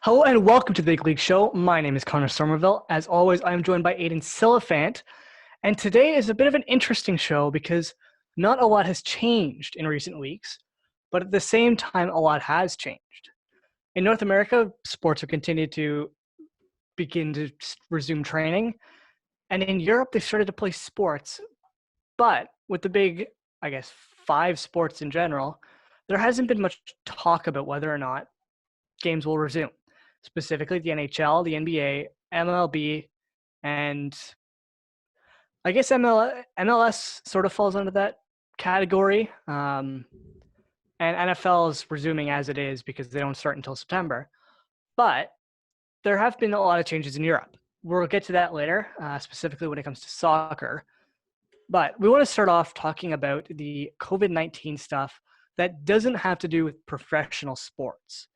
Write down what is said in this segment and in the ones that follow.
Hello and welcome to the Big League Show. My name is Connor Somerville. As always, I am joined by Aiden Silliphant. And today is a bit of an interesting show because not a lot has changed in recent weeks, but at the same time, a lot has changed. In North America, sports have continued to begin to resume training. And in Europe, they started to play sports. But with the big, I guess, five sports in general, there hasn't been much talk about whether or not games will resume, specifically the NHL, the NBA, MLB, and I guess MLS sort of falls under that category. And NFL is resuming as it is because they don't start until September. But there have been a lot of changes in Europe. We'll get to that later, specifically when it comes to soccer. But we want to start off talking about the COVID-19 stuff that doesn't have to do with professional sports.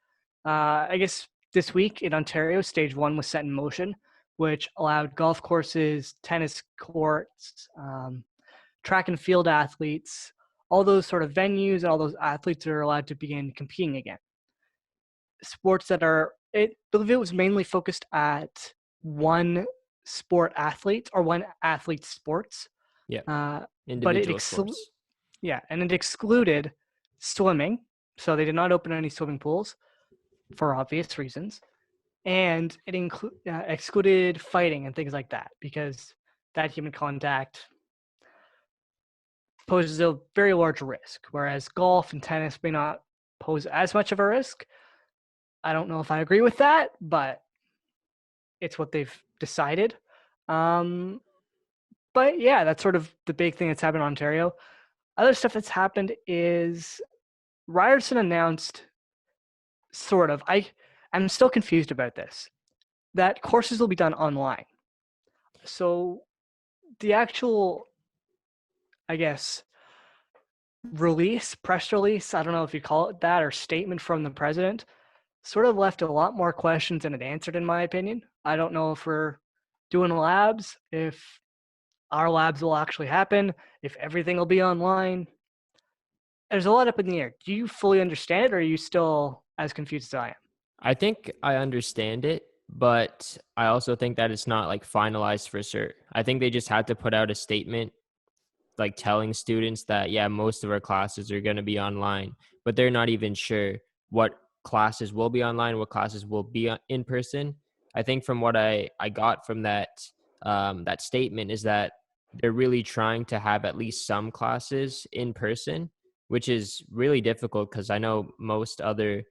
I guess this week in Ontario, stage one was set in motion, which allowed golf courses, tennis courts, track and field athletes, all those sort of venues and all those athletes are allowed to begin competing again. Sports that are, I believe it was mainly focused at one sport athlete or one athlete sports. Yeah, But it individual sports. and it excluded swimming. So they did not open any swimming pools for obvious reasons. And it excluded fighting and things like that because that human contact poses a very large risk, whereas golf and tennis may not pose as much of a risk. I don't know if I agree with that, but it's what they've decided. But yeah, that's sort of the big thing that's happened in Ontario. Other stuff that's happened is Ryerson announced I'm still confused about this, that courses will be done online. So the actual, I guess, press release, I don't know if you call it that, or statement from the president, sort of left a lot more questions than it answered, in my opinion. I don't know if we're doing labs, if our labs will actually happen, if everything will be online. There's a lot up in the air. Do you fully understand it, or are you still as confused as I am? I think I understand it, but I also think that it's not like finalized for sure. I think they just had to put out a statement like telling students that, yeah, most of our classes are going to be online, but they're not even sure what classes will be online, what classes will be in person. I think from what I got from that statement is that they're really trying to have at least some classes in person, which is really difficult because I know most other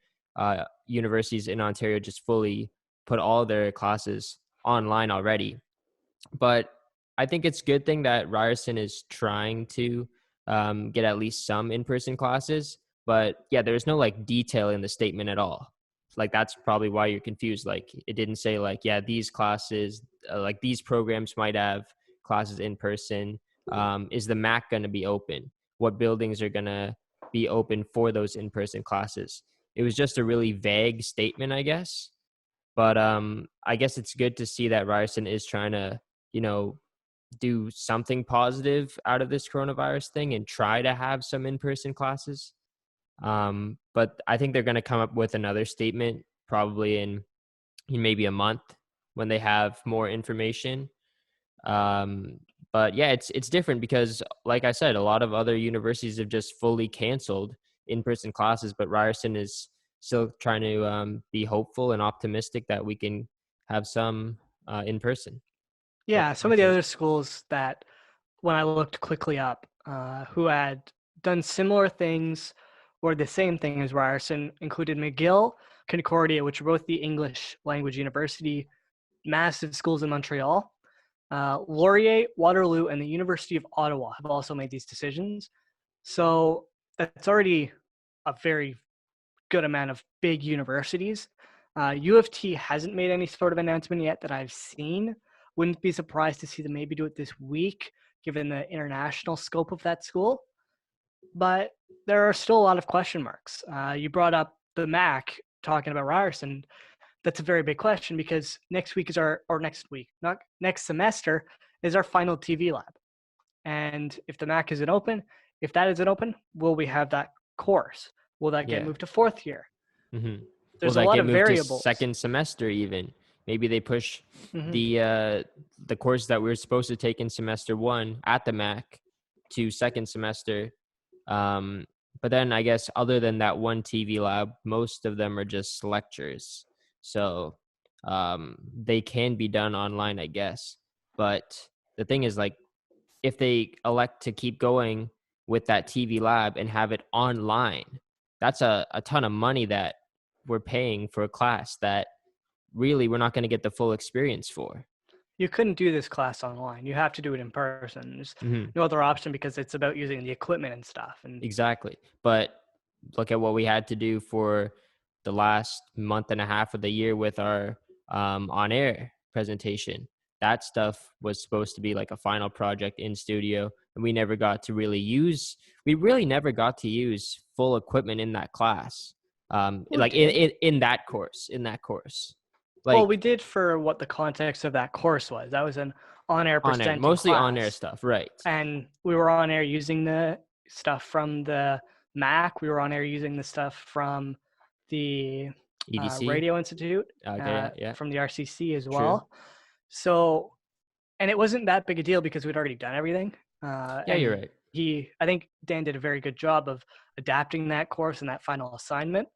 universities in Ontario just fully put all their classes online already. But I think it's a good thing that Ryerson is trying to get at least some in-person classes. But yeah, there's no like detail in the statement at all. Like that's probably why you're confused. Like it didn't say like, yeah, these classes, like these programs might have classes in person. Is the MAC going to be open? What buildings are going to be open for those in-person classes? It was just a really vague statement, I guess. But I guess it's good to see that Ryerson is trying to, you know, do something positive out of this coronavirus thing and try to have some in-person classes. But I think they're going to come up with another statement probably in maybe a month when they have more information. But yeah, it's different because, like I said, a lot of other universities have just fully canceled in-person classes, but Ryerson is still trying to be hopeful and optimistic that we can have some in person. Yeah, some of the other schools that, when I looked quickly up, who had done similar things or the same thing as Ryerson included McGill, Concordia, which are both the English language university, massive schools in Montreal. Laurier, Waterloo, and the University of Ottawa have also made these decisions. So that's already a very good amount of big universities. U of T hasn't made any sort of announcement yet that I've seen. Wouldn't be surprised to see them maybe do it this week, given the international scope of that school. But there are still a lot of question marks. You brought up the MAC talking about Ryerson. That's a very big question because next semester is our final TV lab. And if the MAC isn't open, will we have that course? Will that get moved to fourth year? Mm-hmm. Will There's a that lot get of moved to variables. second semester even? Maybe they push Hmm. the course that we are supposed to take in semester one at the Mac to second semester. Um, but then I guess other than that one TV lab, most of them are just lectures. So they can be done online, I guess. But the thing is, like, if they elect to keep going with that TV lab and have it online, that's a ton of money that we're paying for a class that really we're not going to get the full experience for. You couldn't do this class online. You have to do it in person. There's Hmm. no other option because it's about using the equipment and stuff. And Exactly. But look at what we had to do for the last month and a half of the year with our on air presentation. That stuff was supposed to be like a final project in studio, and we really never got to use full equipment in that class. we Like did. in that course. Well, Like we did for what the context of that course was. That was an on-air on air, presenting mostly on air class, stuff, right? and we were on air using the stuff from the Mac. We were on air using the stuff from the EDC. Radio Institute, Okay, yeah, yeah, from the RCC as true. well. So, and it wasn't that big a deal because we'd already done everything. Yeah, you're And right. I think Dan did a very good job of adapting that course and that final assignment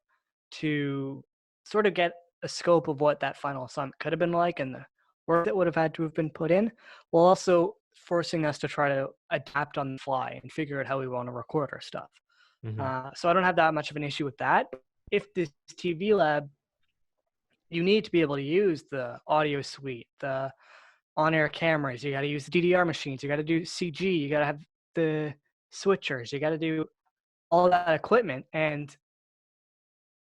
to sort of get a scope of what that final assignment could have been like and the work that would have had to have been put in, while also forcing us to try to adapt on the fly and figure out how we want to record our stuff. Hmm. So I don't have that much of an issue with that. If this TV lab, you need to be able to use the audio suite, the on-air cameras. You got to use the DDR machines. You got to do CG. You got to have the switchers. You got to do all that equipment. And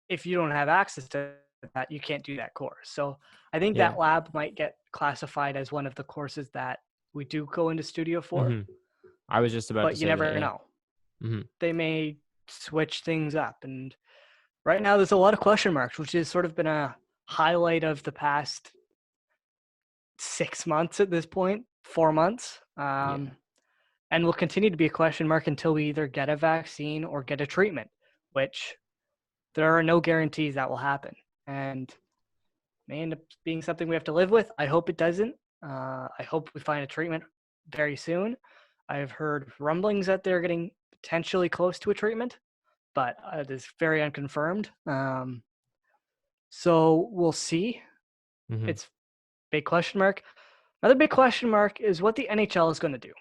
if you don't have access to that, you can't do that course. So I think Yeah. that lab might get classified as one of the courses that we do go into studio for, Hmm. I was just about to but you say that. never Yeah. know. Hmm. They may switch things up. And right now, there's a lot of question marks, which has sort of been a highlight of the past 6 months at this point, 4 months. Yeah. And will continue to be a question mark until we either get a vaccine or get a treatment, which there are no guarantees that will happen. And may end up being something we have to live with. I hope it doesn't. I hope we find a treatment very soon. I've heard rumblings that they're getting potentially close to a treatment, but it is very unconfirmed. So we'll see. Hmm. It's big question mark. Another big question mark is what the NHL is going to do.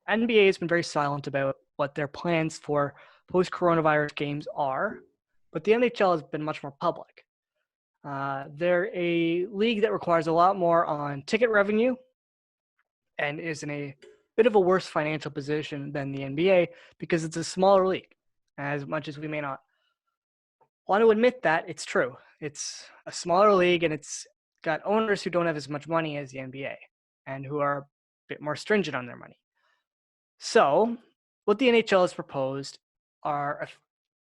NBA has been very silent about what their plans for post-coronavirus games are, but the NHL has been much more public. They're a league that requires a lot more on ticket revenue and is in a bit of a worse financial position than the NBA because it's a smaller league. As much as we may not want to admit that, it's true. It's a smaller league and it's got owners who don't have as much money as the NBA and who are a bit more stringent on their money. So, what the NHL has proposed are a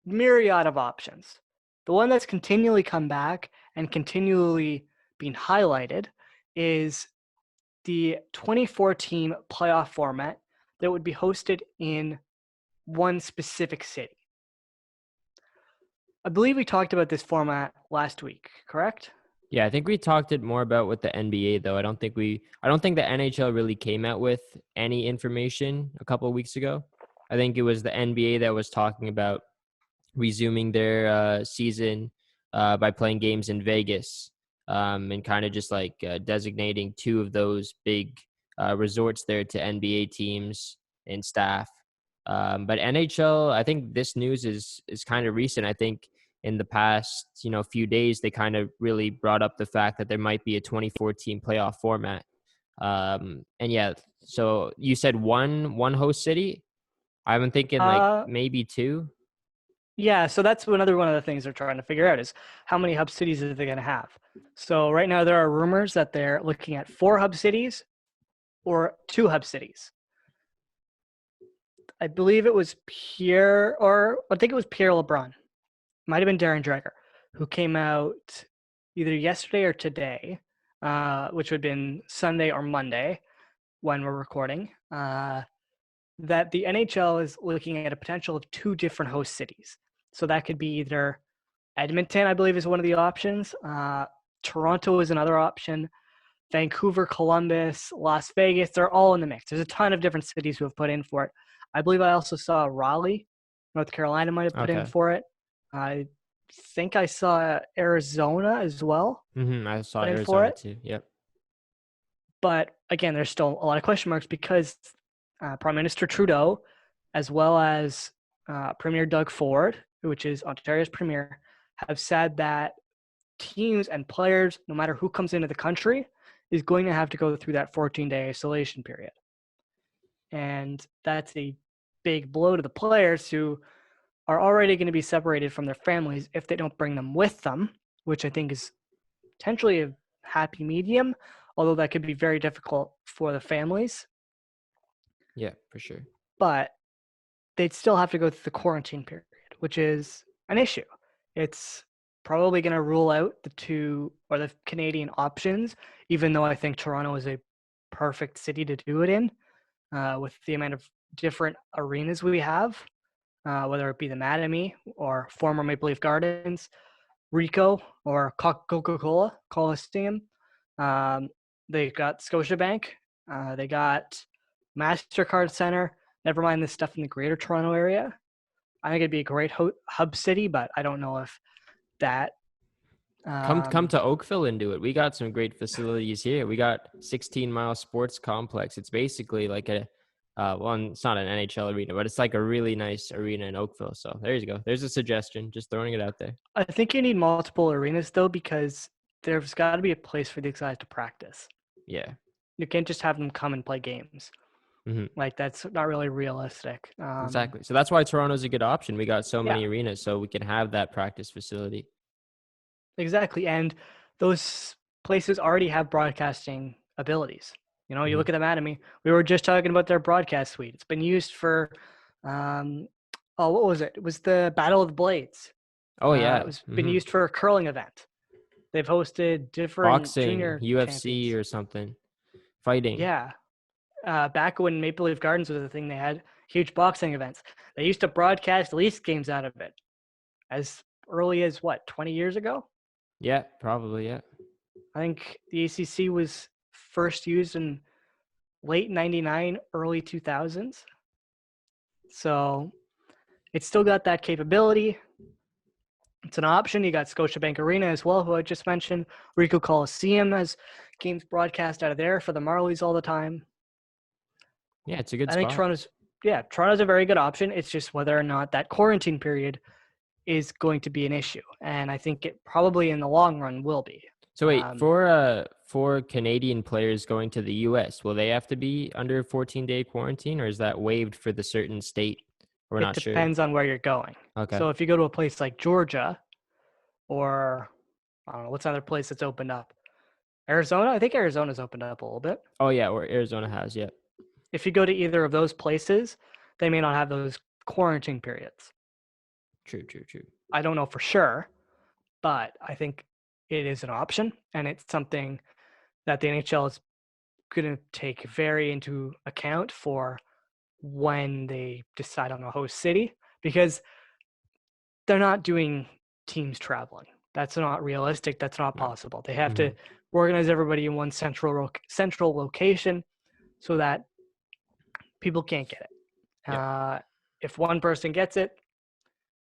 myriad of options. The one that's continually come back and continually being highlighted is the 24-team playoff format that would be hosted in one specific city. I believe we talked about this format last week, correct? Yeah, I think we talked it more about with the NBA though. I don't think the NHL really came out with any information a couple of weeks ago. I think it was the NBA that was talking about resuming their season by playing games in Vegas, and kind of just like designating two of those big resorts there to NBA teams and staff. But NHL, I think this news is kind of recent. I think in the past few days they kind of really brought up the fact that there might be a 24-team playoff format. And yeah, so you said one host city. I'm thinking like Uh, maybe two. yeah, so that's another one of the things they're trying to figure out is how many hub cities are they going to have. So right now there are rumors that they're looking at 4 hub cities or 2 hub cities. I believe it was Pierre, or I think it was Pierre LeBrun. Might have been Darren Dreger, who came out either yesterday or today, which would have been Sunday or Monday when we're recording, that the NHL is looking at a potential of 2 different host cities. So that could be either Edmonton, I believe, is one of the options. Toronto is another option. Vancouver, Columbus, Las Vegas, they're all in the mix. There's a ton of different cities who have put in for it. I believe I also saw Raleigh, North Carolina might have put in Okay. for it. I think I saw Arizona as well I saw put in for Arizona it. too. Yep. But again, there's still a lot of question marks because Prime Minister Trudeau, as well as Premier Doug Ford, which is Ontario's premier, have said that teams and players, no matter who comes into the country, is going to have to go through that 14-day isolation period. And that's a big blow to the players who are already going to be separated from their families if they don't bring them with them, which I think is potentially a happy medium, although that could be very difficult for the families. Yeah, for sure. But they'd still have to go through the quarantine period, which is an issue. It's probably going to rule out the two or the Canadian options, even though I think Toronto is a perfect city to do it in, with the amount of different arenas we have, whether it be the Mattamy or former Maple Leaf Gardens, Rico or Coca-Cola Coliseum. They got Scotiabank. They got MasterCard Center. Never mind the stuff in the Greater Toronto area. I think it'd be a great hub city, but I don't know if that. Come to Oakville and do it. We got some great facilities here. We got 16 Mile Sports Complex. It's basically like a well, it's not an NHL arena, but it's like a really nice arena in Oakville. So there you go. There's a suggestion. Just throwing it out there. I think you need multiple arenas though, because there's got to be a place for these guys to practice. Yeah. You can't just have them come and play games. hmm Like that's not really realistic. Exactly. So that's why Toronto's a good option. We got so Yeah, many arenas, so we can have that practice facility. exactly. And those places already have broadcasting abilities. You know, you hmm look at the Mattamy. We were just talking about their broadcast suite. It's been used for, um, oh, what was it? It was the Battle of the Blades. Oh It yeah. was been used for a curling event. They've hosted different Boxing, junior UFC champions. or something. Fighting. Yeah, back when Maple Leaf Gardens was a thing, they had huge boxing events. They used to broadcast Leafs games out of it as early as what, 20 years ago? Yeah, probably. Yeah. I think the ACC was first used in late 99, early 2000s. So it's still got that capability. It's an option. You got Scotiabank Arena as well, who I just mentioned. Rico Coliseum has games broadcast out of there for the Marlies all the time. Yeah, it's a good I think spot. Toronto's a very good option. It's just whether or not that quarantine period is going to be an issue. And I think it probably in the long run will be. So wait, for Canadian players going to the US, will they have to be under a 14-day quarantine, or is that waived for the certain state? We're It not sure. depends on where you're going. Okay. So if you go to a place like Georgia or I don't know, what's another place that's opened up? Arizona? I think Arizona's opened up a little bit. Oh yeah, or Arizona has, yeah. If you go to either of those places, they may not have those quarantine periods. True, true, true. I don't know for sure, but I think it is an option, and it's something that the NHL is going to take very into account for when they decide on a host city, because they're not doing teams traveling. That's not realistic. That's not No. possible. They have hmm to organize everybody in one central location so that people can't get it. Yep. If one person gets it,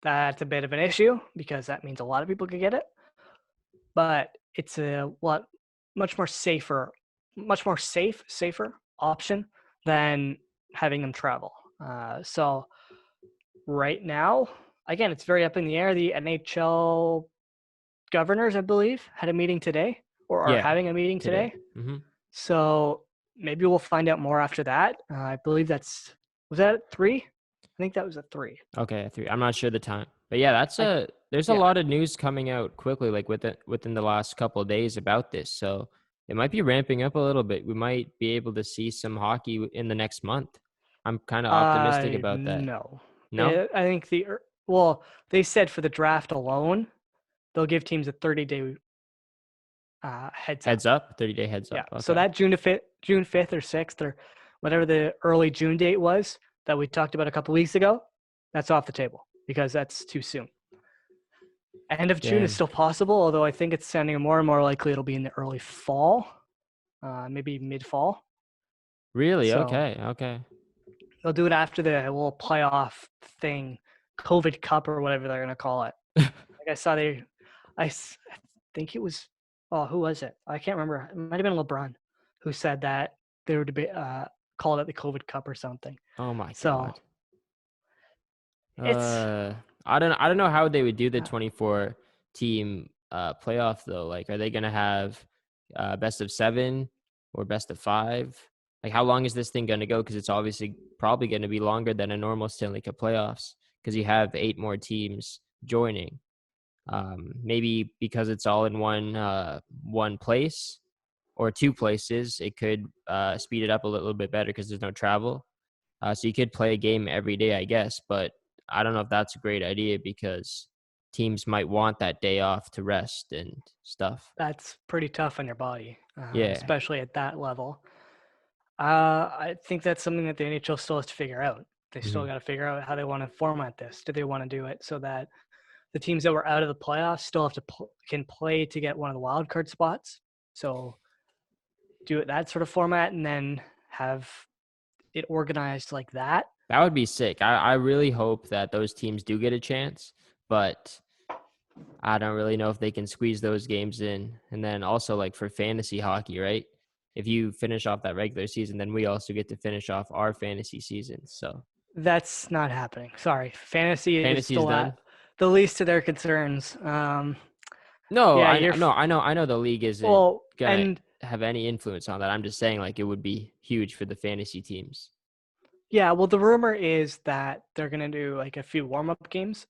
that's a bit of an issue because that means a lot of people can get it. But it's a lot much more safer option than having them travel. So right now, again, it's very up in the air. The NHL governors, I believe, had a meeting today or are Yeah, having a meeting today. today. hmm So maybe we'll find out more after that. I believe was that at 3? I think that was at 3. Okay, 3. I'm not sure the time. But yeah, I there's a Yeah. lot of news coming out quickly, like within the last couple of days about this. So it might be ramping up a little bit. We might be able to see some hockey in the next month. I'm kind of optimistic about that. No. No? I think well, they said for the draft alone, they'll give teams a 30-day heads up. Heads up? 30-day heads Yeah. up. So Okay. that June 5th or 6th or whatever the early June date was that we talked about a couple weeks ago, that's off the table because that's too soon. End of June is Damn. still possible, although I think it's sounding more and more likely it'll be in the early fall, maybe mid fall. Really? So Okay. Okay. they'll do it after the little playoff thing, COVID Cup or whatever they're gonna call it. Like I saw I think it was, oh, who was it? I can't remember. It might have been LeBron who said that they would call it the COVID Cup or something. Oh my So God. it's Uh, I don't know how they would do the 24 team playoff though. Like, are they gonna have best of 7 or best of 5? Like, how long is this thing gonna go? Because it's obviously probably gonna be longer than a normal Stanley Cup playoffs because you have 8 more teams joining. Maybe because it's all in one place or 2 places, it could speed it up a little bit better because there's no travel. So you could play a game every day, I guess, but I don't know if that's a great idea because teams might want that day off to rest and stuff. that's pretty tough on your body, Yeah. especially at that level. I think that's something that the NHL still has to figure out. They still Hmm. got to figure out how they want to format this. Do they want to do it so that the teams that were out of the playoffs still have to can play to get one of the wild card spots? So do it that sort of format, and then have it organized like that. That would be sick. I really hope that those teams do get a chance, but I don't really know if they can squeeze those games in. And then also, like, for fantasy hockey, right? If you finish off that regular season, then we also get to finish off our fantasy season. So That's not happening. Sorry, fantasy is fantasy's done. the least of their concerns. No, Yeah, I you're no, I know the league isn't well, gonna and have any influence on that. I'm just saying, like, it would be huge for the fantasy teams. yeah, well, the rumor is that they're gonna do like a few warm up games,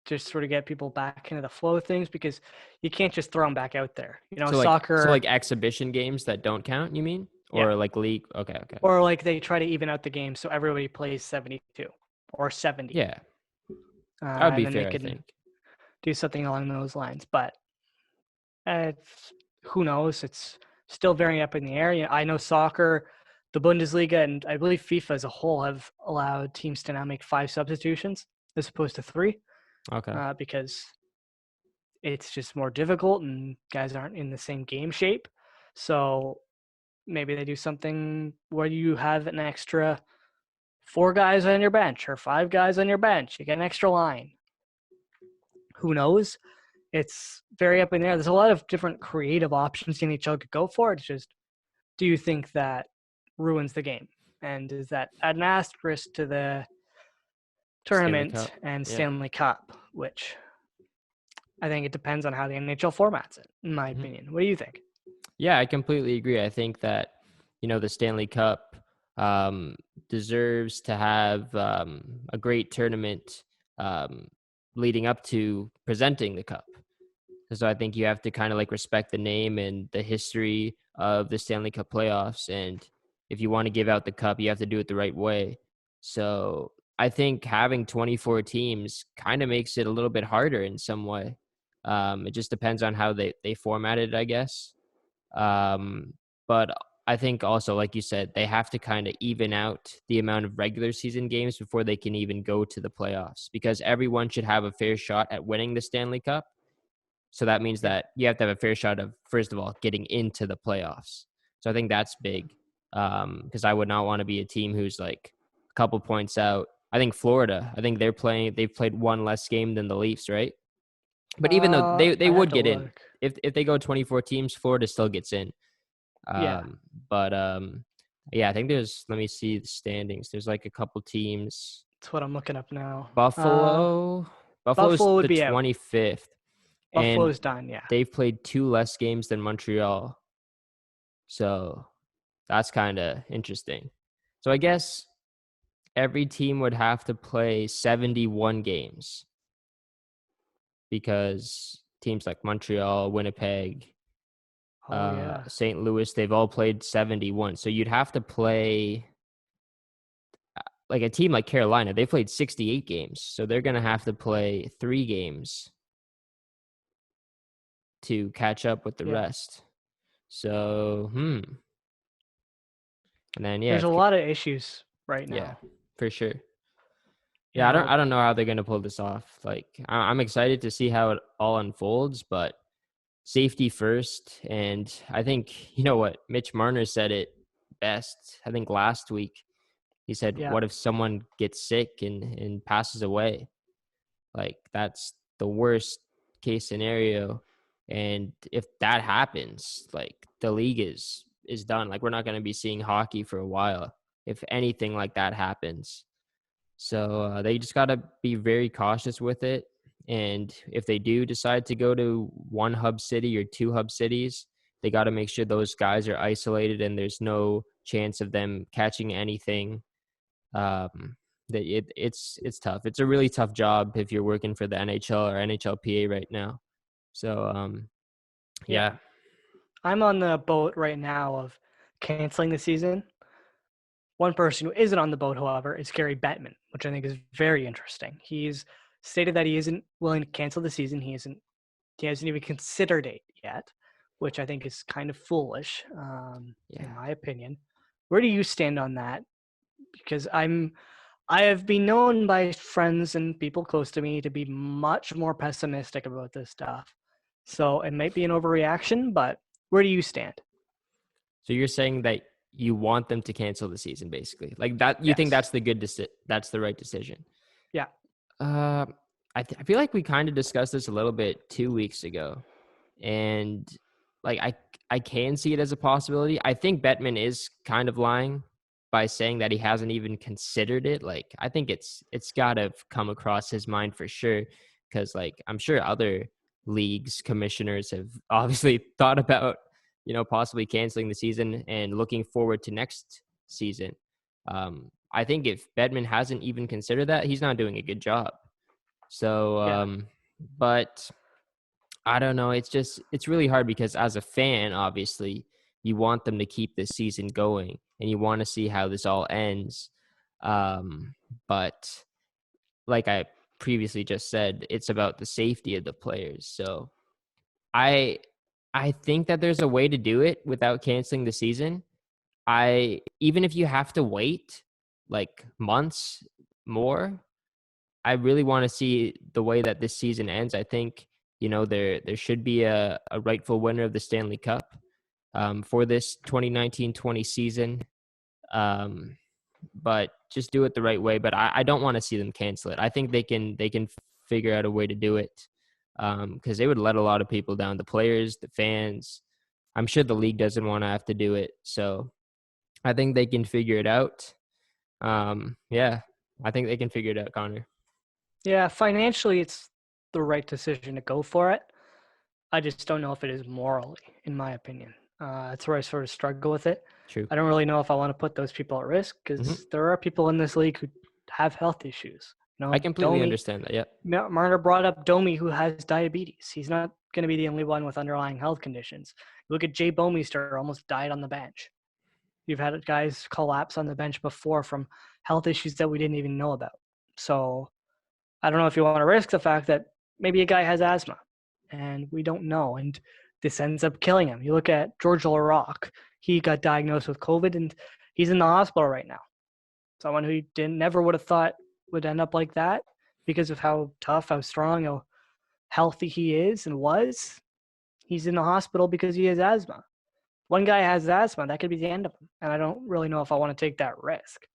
just sort of get people back into the flow of things because you can't just throw them back out there. So like Soccer, exhibition games that don't count, you mean? yeah, Or like league? Okay, okay. or like they try to even out the game so everybody plays 72 or 70, Yeah, that would and be then they fair, I can think. do something along those lines. But it's, who knows? It's still very up in the air. I know soccer, the Bundesliga, and I believe FIFA as a whole have allowed teams to now make 5 substitutions as opposed to 3, Okay. because it's just more difficult and guys aren't in the same game shape. So maybe they do something where you have an extra 4 guys on your bench or 5 guys on your bench. You get an extra line. Who knows? It's very up in the air. There's a lot of different creative options the NHL could go for. It's just, do you think that ruins the game? And is that an asterisk to the Stanley tournament Cup. and Yeah. Stanley Cup, which I think it depends on how the NHL formats it, in my Mhm. opinion. What do you think? Yeah, I completely agree. I think that, the Stanley Cup um, deserves to have a great tournament um, leading up to presenting the cup. So I think you have to kind of like respect the name and the history of the Stanley Cup playoffs. And if you want to give out the cup, you have to do it the right way. So I think having 24 teams kind of makes it a little bit harder in some way. It just depends on how they format it, I guess. Um, but I think also, like you said, they have to kind of even out the amount of regular season games before they can even go to the playoffs because everyone should have a fair shot at winning the Stanley Cup. So that means Yeah. that you have to have a fair shot of, first of all, getting into the playoffs. So I think that's big because I would not want to be a team who's like a couple points out. I think Florida, I think they've played one less game than the Leafs, right? But even though they I'd have would to get in, look. if they go 24 teams, Florida still gets in. Yeah, But yeah, I think let me see the standings. There's like a couple teams. that's what I'm looking up now. Buffalo, Buffalo's Buffalo would the be out. 25th, and Buffalo's done. Yeah. they've played 2 less games than Montreal. So that's kind of interesting. So I guess every team would have to play 71 games because teams like Montreal, Winnipeg, Oh yeah. St. Louis, they've all played 71. So you'd have to play like a team like Carolina, they played 68 games. So they're going to have to play 3 games to catch up with the Yeah. rest. So, and then, yeah, There's a lot of issues right yeah, now. for sure. Yeah, I don't know how they're gonna pull this off. Like, I'm excited to see how it all unfolds, but safety first. And I think, you know what, Mitch Marner said it best, I think last week. He said, Yeah, what if someone gets sick and passes away? Like, that's the worst case scenario. And if that happens, like, the league is done. Like, we're not going to be seeing hockey for a while if anything like that happens. So they just got to be very cautious with it. And if they do decide to go to one hub city or two hub cities, they got to make sure those guys are isolated and there's no chance of them catching anything. It's tough. It's a really tough job if you're working for the NHL or NHLPA right now. So yeah. yeah, I'm on the boat right now of canceling the season. One person who isn't on the boat, however, is Gary Bettman, which I think is very interesting. He's stated that he isn't willing to cancel the season. He hasn't even considered it yet, which I think is kind of foolish, in yeah. my opinion. Where do you stand on that? Because I have been known by friends and people close to me to be much more pessimistic about this stuff. So it might be an overreaction, but where do you stand? So you're saying that you want them to cancel the season, basically, like that. You think Yes. that's that's the right decision? Yeah. Uh, I feel like we kind of discussed this a little bit 2 weeks ago, and like I can see it as a possibility. I think Bettman is kind of lying by saying that he hasn't even considered it. Like, I think it's got to come across his mind for sure, because like I'm sure other leagues commissioners have obviously thought about, possibly canceling the season and looking forward to next season. I think if Bedman hasn't even considered that, he's not doing a good job. So, Yeah. but I don't know. It's really hard because as a fan, obviously, you want them to keep this season going and you want to see how this all ends. Um, but like I previously just said, it's about the safety of the players. So I I think that there's a way to do it without canceling the season. Even if you have to wait like months more, I really want to see the way that this season ends. I think, there should be a rightful winner of the Stanley Cup for this 2019-20 season. Um, but just do it the right way. But I don't want to see them cancel it. I think they can figure out a way to do it, because they would let a lot of people down, the players, the fans. I'm sure the league doesn't want to have to do it. So I think they can figure it out. Yeah, I think they can figure it out, Connor. Yeah. Financially, it's the right decision to go for it. I just don't know if it is morally, in my opinion. That's where I sort of struggle with it. True. I don't really know if I want to put those people at risk Hmm. because there are people in this league who have health issues. I completely Domi, understand that. Yeah. Marner brought up Domi, who has diabetes. He's not going to be the only one with underlying health conditions. Look at Jay Bomeister, almost died on the bench. You've had guys collapse on the bench before from health issues that we didn't even know about. So I don't know if you want to risk the fact that maybe a guy has asthma and we don't know. And this ends up killing him. You look at George Laraque. He got diagnosed with COVID and he's in the hospital right now. Someone who you never would have thought would end up like that because of how tough, how strong, how healthy he is and was. He's in the hospital because he has asthma. One guy has asthma, that could be the end of him. And I don't really know if I want to take that risk.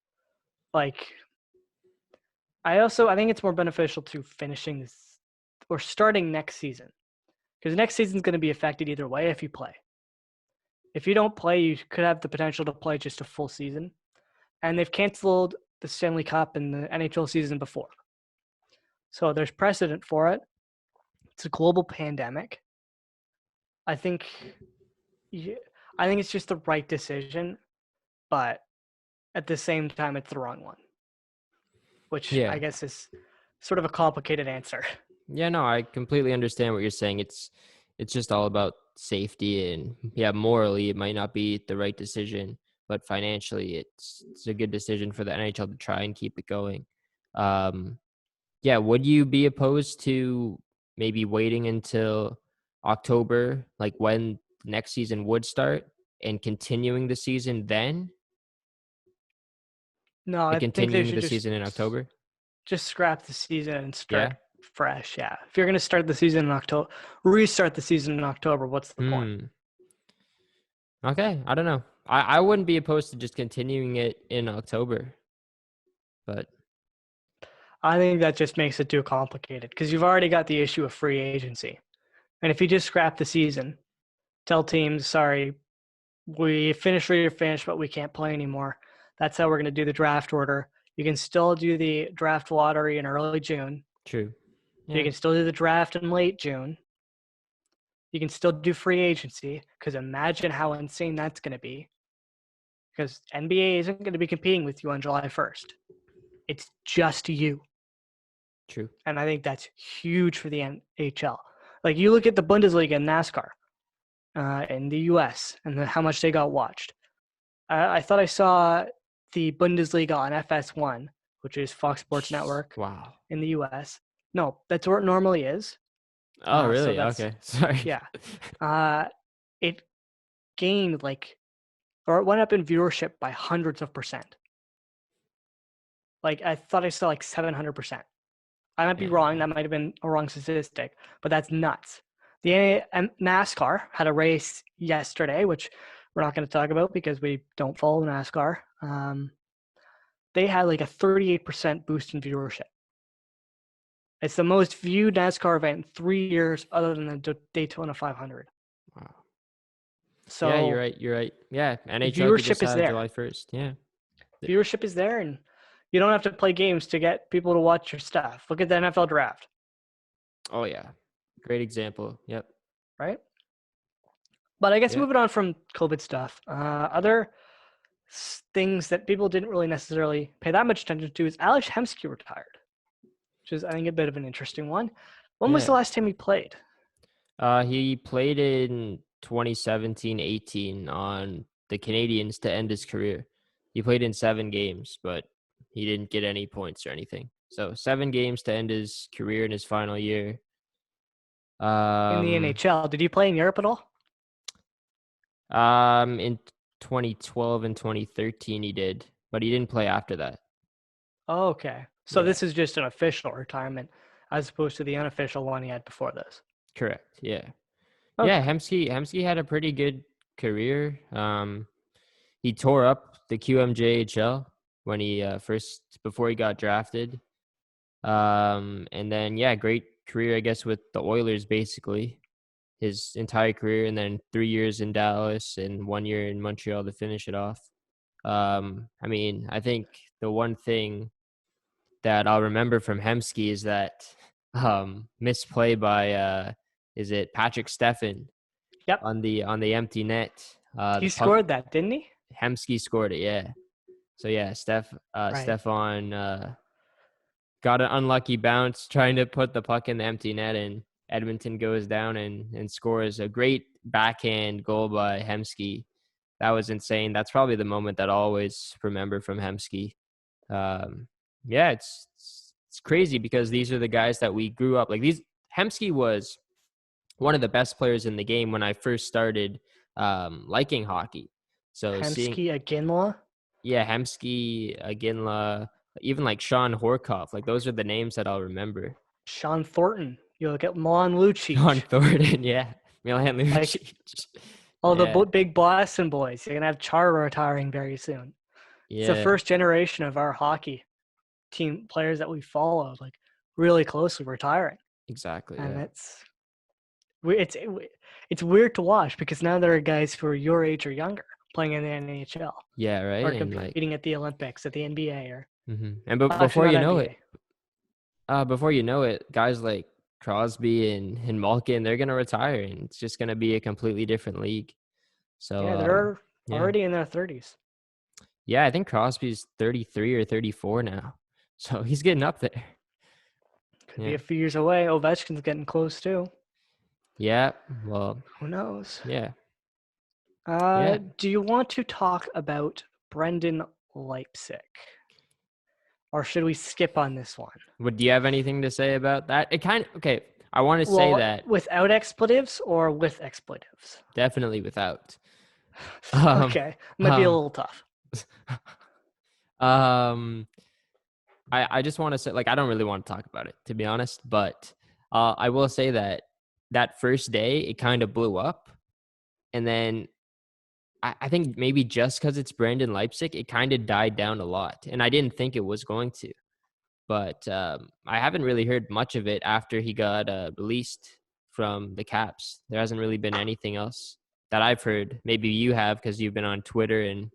Like, I think it's more beneficial to finishing this or starting next season because next season's going to be affected either way if you play. If you don't play, you could have the potential to play just a full season. And they've canceled the Stanley Cup and the NHL season before. So there's precedent for it. It's a global pandemic. I think I think it's just the right decision, but at the same time it's the wrong one, which I Yeah. guess is sort of a complicated answer. Yeah, no, I completely understand what you're saying. It's just all about safety, and yeah, morally it might not be the right decision, but financially it's a good decision for the NHL to try and keep it going. Um yeah, would you be opposed to maybe waiting until October, like when the next season would start, and continuing the season then? No, Like I think they continuing should the season in October? Just scrap the season and Yeah. start fresh. Yeah. If you're going to start the season in October, restart the season in October, what's the point? Okay. I don't know. I wouldn't be opposed to just continuing it in October, but I think that just makes it too complicated because you've already got the issue of free agency. And if you just scrap the season, tell teams, sorry, we finished where you finished, but we can't play anymore. That's how we're going to do the draft order. You can still do the draft lottery in early June. true. You Yeah. can still do the draft in late June. You can still do free agency because imagine how insane that's going to be. Because NBA isn't going to be competing with you on July 1st. It's just you. True. And I think that's huge for the NHL. Like you look at the Bundesliga and NASCAR in the US and how much they got watched. I thought I saw the Bundesliga on FS1, which is Fox Sports Network Wow. in the US. No, that's where it normally is. Oh, So really? that's, Okay. Sorry. yeah. It gained or it went up in viewership by hundreds of percent. Like I thought I saw like 700%. I might be Yeah. wrong. That might have been a wrong statistic, but that's nuts. The NASCAR had a race yesterday, which we're not going to talk about because we don't follow NASCAR. They had like a 38% boost in viewership. It's the most viewed NASCAR event in 3 years other than the Daytona 500. Wow. Yeah, you're So right. You're right. Yeah. the NHL could just viewership is have there. July 1st. Yeah. Viewership is there, and you don't have to play games to get people to watch your stuff. Look at the NFL draft, Oh, yeah. Great example. Yep. right? But I guess Yeah. moving on from COVID stuff, other things that people didn't really necessarily pay that much attention to is Alex Hemsky retired, which is, I think, a bit of an interesting one. When was the Yeah. last time he played? He played in 2017-18 on the Canadiens to end his career. He played in 7 games, but he didn't get any points or anything. So 7 games to end his career in his final year. In the Um, NHL? Did he play in Europe at all? in 2012 and 2013 he did, but he didn't play after that. Oh, okay. So Yeah, this is just an official retirement as opposed to the unofficial one he had before this. correct. Yeah. Yeah, Okay. Hemsky had a pretty good career. He tore up the QMJHL when he before he got drafted. And then great career, I guess, with the Oilers basically his entire career, and then 3 years in Dallas and 1 year in Montreal to finish it off. I mean, I think the one thing that I'll remember from Hemsky is that misplay by is it Patrick Steffen Yep. on the empty net. He The puck, scored that, didn't he? Hemsky scored it. Yeah. So yeah, Right. Stefan got an unlucky bounce trying to put the puck in the empty net, and Edmonton goes down and scores a great backhand goal by Hemsky. That was insane. That's probably the moment that I'll always remember from Hemsky. Yeah, it's crazy because these are the guys that we grew up like. Hemsky was one of the best players in the game when I first started liking hockey. So Hemsky, Aginla, Hemsky, Aginla, even like Sean Horkoff, like those are the names that I'll remember. Sean Thornton. You look at Milan Sean Lucic. Thornton, yeah, Milan Like Lucic, all the yeah, big Boston boys. You're going to have Chara retiring very soon. It's the yeah, first generation of our hockey team players that we followed like really closely retiring. exactly, And yeah, it's weird to watch because now there are guys who are your age or younger playing in the NHL yeah, right, or and like, competing at the Olympics, at the NBA, or and but actually not NBA. before you know it, guys like Crosby and Malkin, they're gonna retire, and it's just gonna be a completely different league. So, Yeah, they're yeah, already in their 30s. yeah, I think Crosby's 33 or 34 now, so he's getting up there. Could be Yeah, a few years away. Ovechkin's getting close too. yeah, well, Who knows? yeah, yeah. Do you want to talk about Brendan Leipzig? Or should we skip on this one? Do you have anything to say about that? It kind of okay. I want to say Well, that without expletives or with expletives? definitely without. Um, Okay, might be a um, little tough. um, I just want to say, like, I don't really want to talk about it, to be honest, but I will say that that first day it kind of blew up, and then I think maybe just because it's Brandon Leipzig, it kind of died down a lot, and I didn't think it was going to. But I haven't really heard much of it after he got released from the Caps. There hasn't really been anything else that I've heard. Maybe you have because you've been on Twitter. And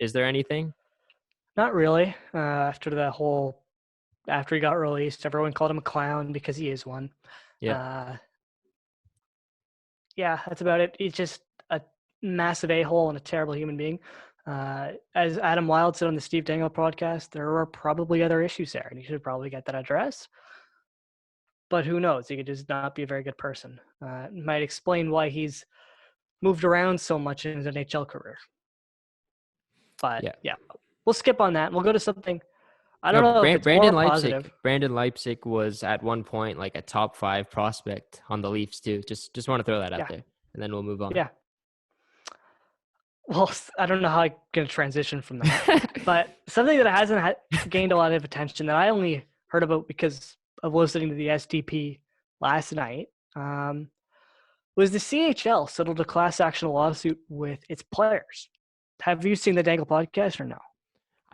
is there anything? Not really. After he got released, everyone called him a clown because he is one. Yeah, Uh, yeah, that's about it. He's just a massive a-hole and a terrible human being. As Adam Wilde said on the Steve Dangle podcast, there are probably other issues there, and he should probably get that addressed. But who knows? He could just not be a very good person. It might explain why he's moved around so much in his NHL career. But yeah. yeah, we'll skip on that. We'll go to something. I don't No, know if it's more positive. Brandon Leipzig was at one point like a top 5 prospect on the Leafs too. Just want to throw that out Yeah, there, and then we'll move on. yeah. Well, I don't know how I'm going to transition from that. But something that hasn't gained a lot of attention that I only heard about because of listening to the SDP last night was the CHL settled a class action lawsuit with its players. Have you seen the Dangle podcast or no?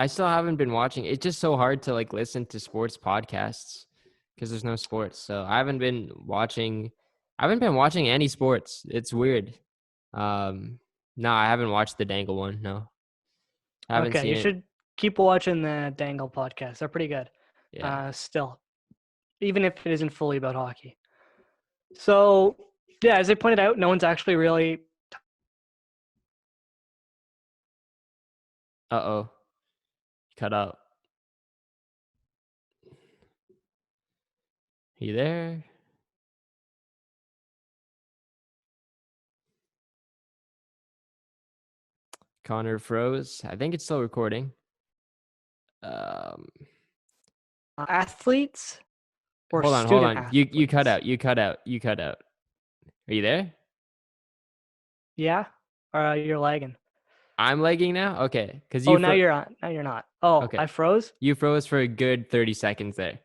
I still haven't been watching. It's just so hard to like listen to sports podcasts because there's no sports. So I haven't been watching. I haven't been watching any sports. It's weird. No, I haven't watched the Dangle one. No, I haven't Okay, seen you it. should keep watching the Dangle podcast. They're pretty good. Yeah. Still, even if it isn't fully about hockey. So, yeah, as I pointed out, no one's actually really. Uh-oh. Cut out. You there? Connor froze. I think it's still recording. Um, Athletes or hold on, hold student on. You cut athletes. out. You cut out. You cut out. Are you there? Yeah? Or you're lagging. I'm lagging now? Okay. Because Oh, you now fro you're on. Now you're not. Oh, okay. I froze? You froze for a good 30 seconds there.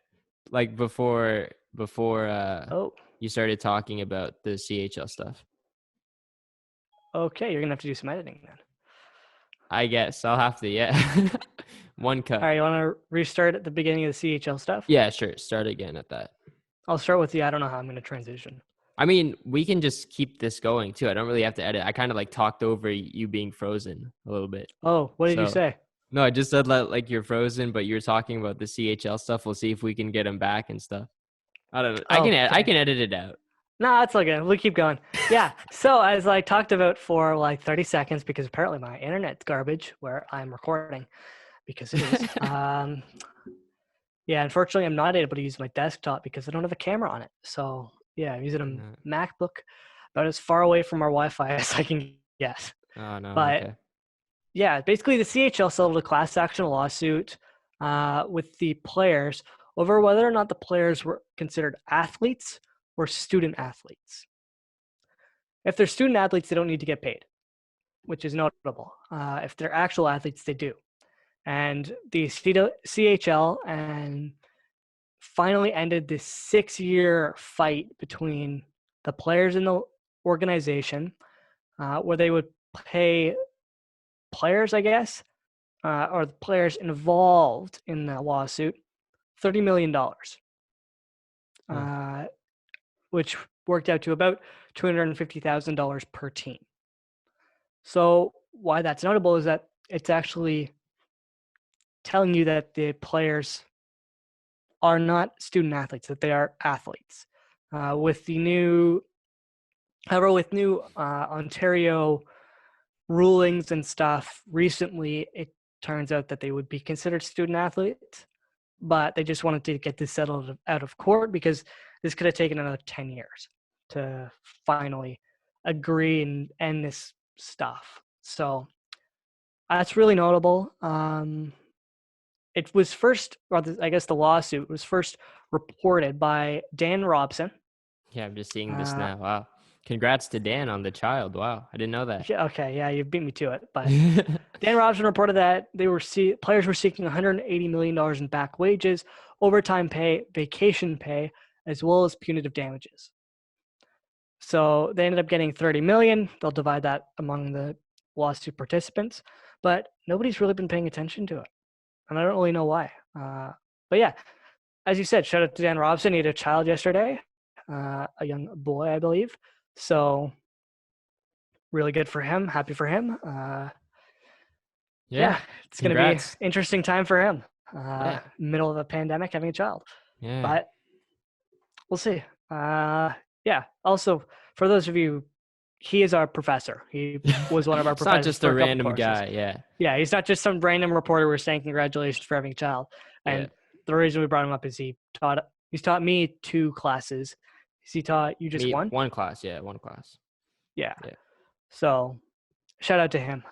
Like before Oh, you started talking about the CHL stuff. okay. You're going to have to do some editing then. I guess I'll have to, yeah. One All cut. right, you want to restart at the beginning of the CHL stuff? Yeah, sure. Start again at that. I'll start with I don't know how I'm going to transition. I mean, we can just keep this going too. I don't really have to edit. I kind of like talked over you being frozen a little bit. Oh, what did you So say? no, I just said like you're frozen, but you're talking about the CHL stuff. We'll see if we can get him back and stuff. I don't know. Oh, I okay. can edit it out. No, it's okay. We'll keep going. Yeah. So as I talked about for like 30 seconds, because apparently my internet's garbage where I'm recording, because it is. Yeah, unfortunately, I'm not able to use my desktop because I don't have a camera on it. So yeah, I'm using a MacBook, about as far away from our Wi-Fi as I can get. Oh no. But Okay. yeah, basically the CHL settled a class action lawsuit with the players over whether or not the players were considered athletes or student athletes. If they're student athletes, they don't need to get paid, which is notable. If they're actual athletes, they do. And the CHL and finally ended this 6-year fight between the players in the organization, where they would pay players, I guess, or the players involved in the lawsuit, $30 million, Huh. which worked out to about $250,000 per team. So why that's notable is that it's actually telling you that the players are not student athletes, that they are athletes. With new Ontario rulings and stuff recently, it turns out that they would be considered student athletes, but they just wanted to get this settled out of court because this could have taken another 10 years to finally agree and end this stuff. So that's really notable. It was first, or I guess the lawsuit was first reported by Dan Robson. Yeah, I'm just seeing this Uh, now. Wow. Congrats to Dan on the child. Wow, I didn't know that. Yeah, okay, yeah, you beat me to it. But Dan Robson reported that players were seeking $180 million in back wages, overtime pay, vacation pay, as well as punitive damages. So they ended up getting $30 million. They'll divide that among the lawsuit participants, but nobody's really been paying attention to it, and I don't really know why. But yeah, as you said, shout out to Dan Robson. He had a child yesterday, a young boy, I believe. So really good for him. Happy for him. Yeah, Yeah, it's going to be congrats. interesting time for him. Yeah, Middle of a pandemic, having a child, yeah. but we'll see. Yeah. Also, for those of you, he is our professor. He was one of our It's not professors just for a a couple random courses. guy. Yeah, Yeah, he's not just some random reporter we're saying congratulations for having a child. yeah. And the reason we brought him up is he's taught me 2 classes. He taught you just Me, one? one class. Yeah, one class. Yeah. Yeah. So shout out to him.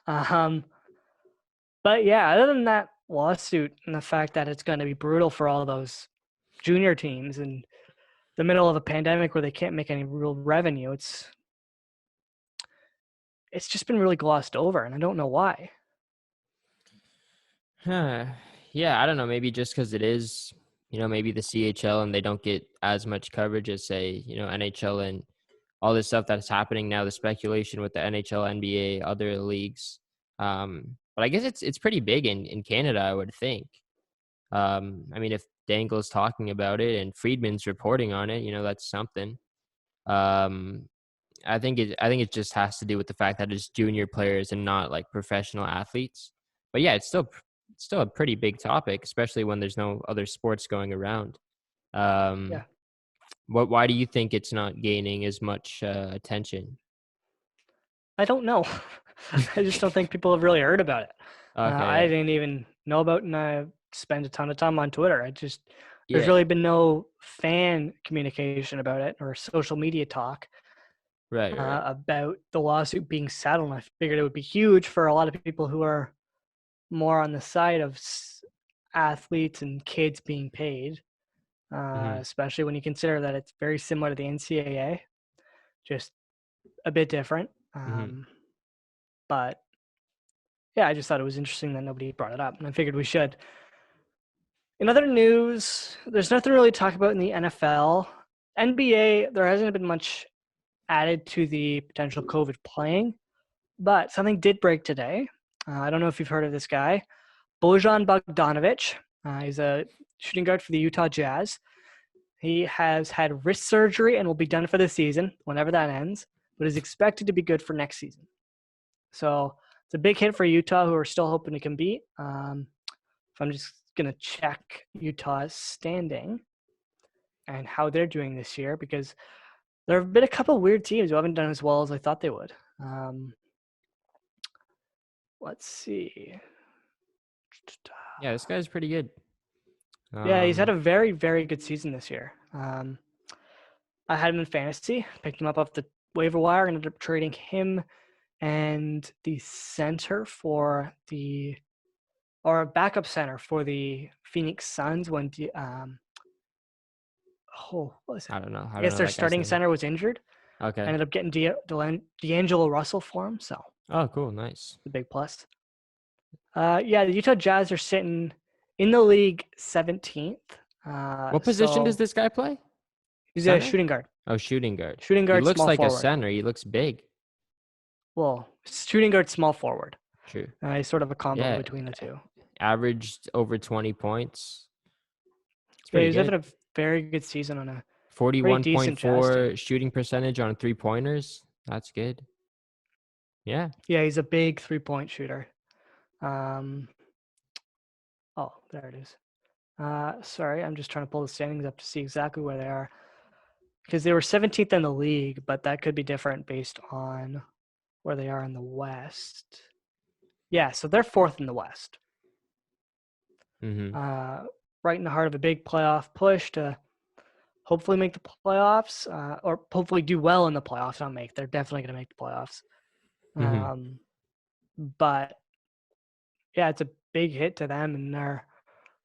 But yeah, other than that lawsuit and the fact that it's going to be brutal for all those junior teams in the middle of a pandemic where they can't make any real revenue, it's just been really glossed over, and I don't know why. Huh. Yeah, I don't know. Maybe just because it is, maybe the CHL and they don't get as much coverage as, say, NHL and all this stuff that's happening now, the speculation with the NHL, NBA, other leagues. But I guess it's pretty big in Canada, I would think. I mean, if Dangle's talking about it and Friedman's reporting on it, that's something. Um, I think it just has to do with the fact that it's junior players and not like professional athletes. But yeah, it's still a pretty big topic, especially when there's no other sports going around. Yeah, Um, why do you think it's not gaining as much attention? I don't know. I just don't think people have really heard about it. Okay, I yeah, didn't even know about it, and I spend a ton of time on Twitter. There's yeah, really been no fan communication about it or social media talk right, right, right. about the lawsuit being settled. And I figured it would be huge for a lot of people who are more on the side of athletes and kids being paid, Mm-hmm, especially when you consider that it's very similar to the NCAA, just a bit different. mm-hmm. But yeah, I just thought it was interesting that nobody brought it up, and I figured we should. In other news, there's nothing really to talk about in the NFL. NBA, there hasn't been much added to the potential COVID playing, but something did break today. I don't know if you've heard of this guy, Bojan Bogdanovic. He's a shooting guard for the Utah Jazz. He has had wrist surgery and will be done for the season, whenever that ends, but is expected to be good for next season. So it's a big hit for Utah, who are still hoping to compete. If I'm just going to check Utah's standing and how they're doing this year, because there have been a couple of weird teams who haven't done as well as I thought they would. Let's see. Yeah, this guy's pretty good. Yeah, he's had Um, a very, very good season this year. I had him in fantasy, picked him up off the waiver wire, and ended up trading him and the center for the, or a backup center for the Phoenix Suns when what was it? I don't know. I I don't guess know their that guy's starting name. center was injured. I Okay. ended up getting D'Angelo Russell for him, so Oh, cool. Nice. the big plus. Yeah, the Utah Jazz are sitting in the league 17th. What position does So this guy play? he's a Center? shooting guard. Oh, shooting guard. Shooting He guard, looks small like a forward. center. He looks big. Well, shooting guard, small forward. True. He's sort of a combo Yeah. between the two. Averaged over 20 points. It's Yeah, pretty he's having good. a very good season on a pretty decent Jazz team. 41.4 shooting percentage on 3-pointers. That's good. Yeah. Yeah, he's a big 3-point shooter. Um, oh, there it is. Sorry, I'm just trying to pull the standings up to see exactly where they are, because they were 17th in the league, but that could be different based on where they are in the West. Yeah, so they're 4th in the West. Mm-hmm. Right in the heart of a big playoff push to hopefully make the playoffs, or hopefully do well in the playoffs. Not make. They're definitely going to make the playoffs. Mm-hmm. But yeah, it's a big hit to them in their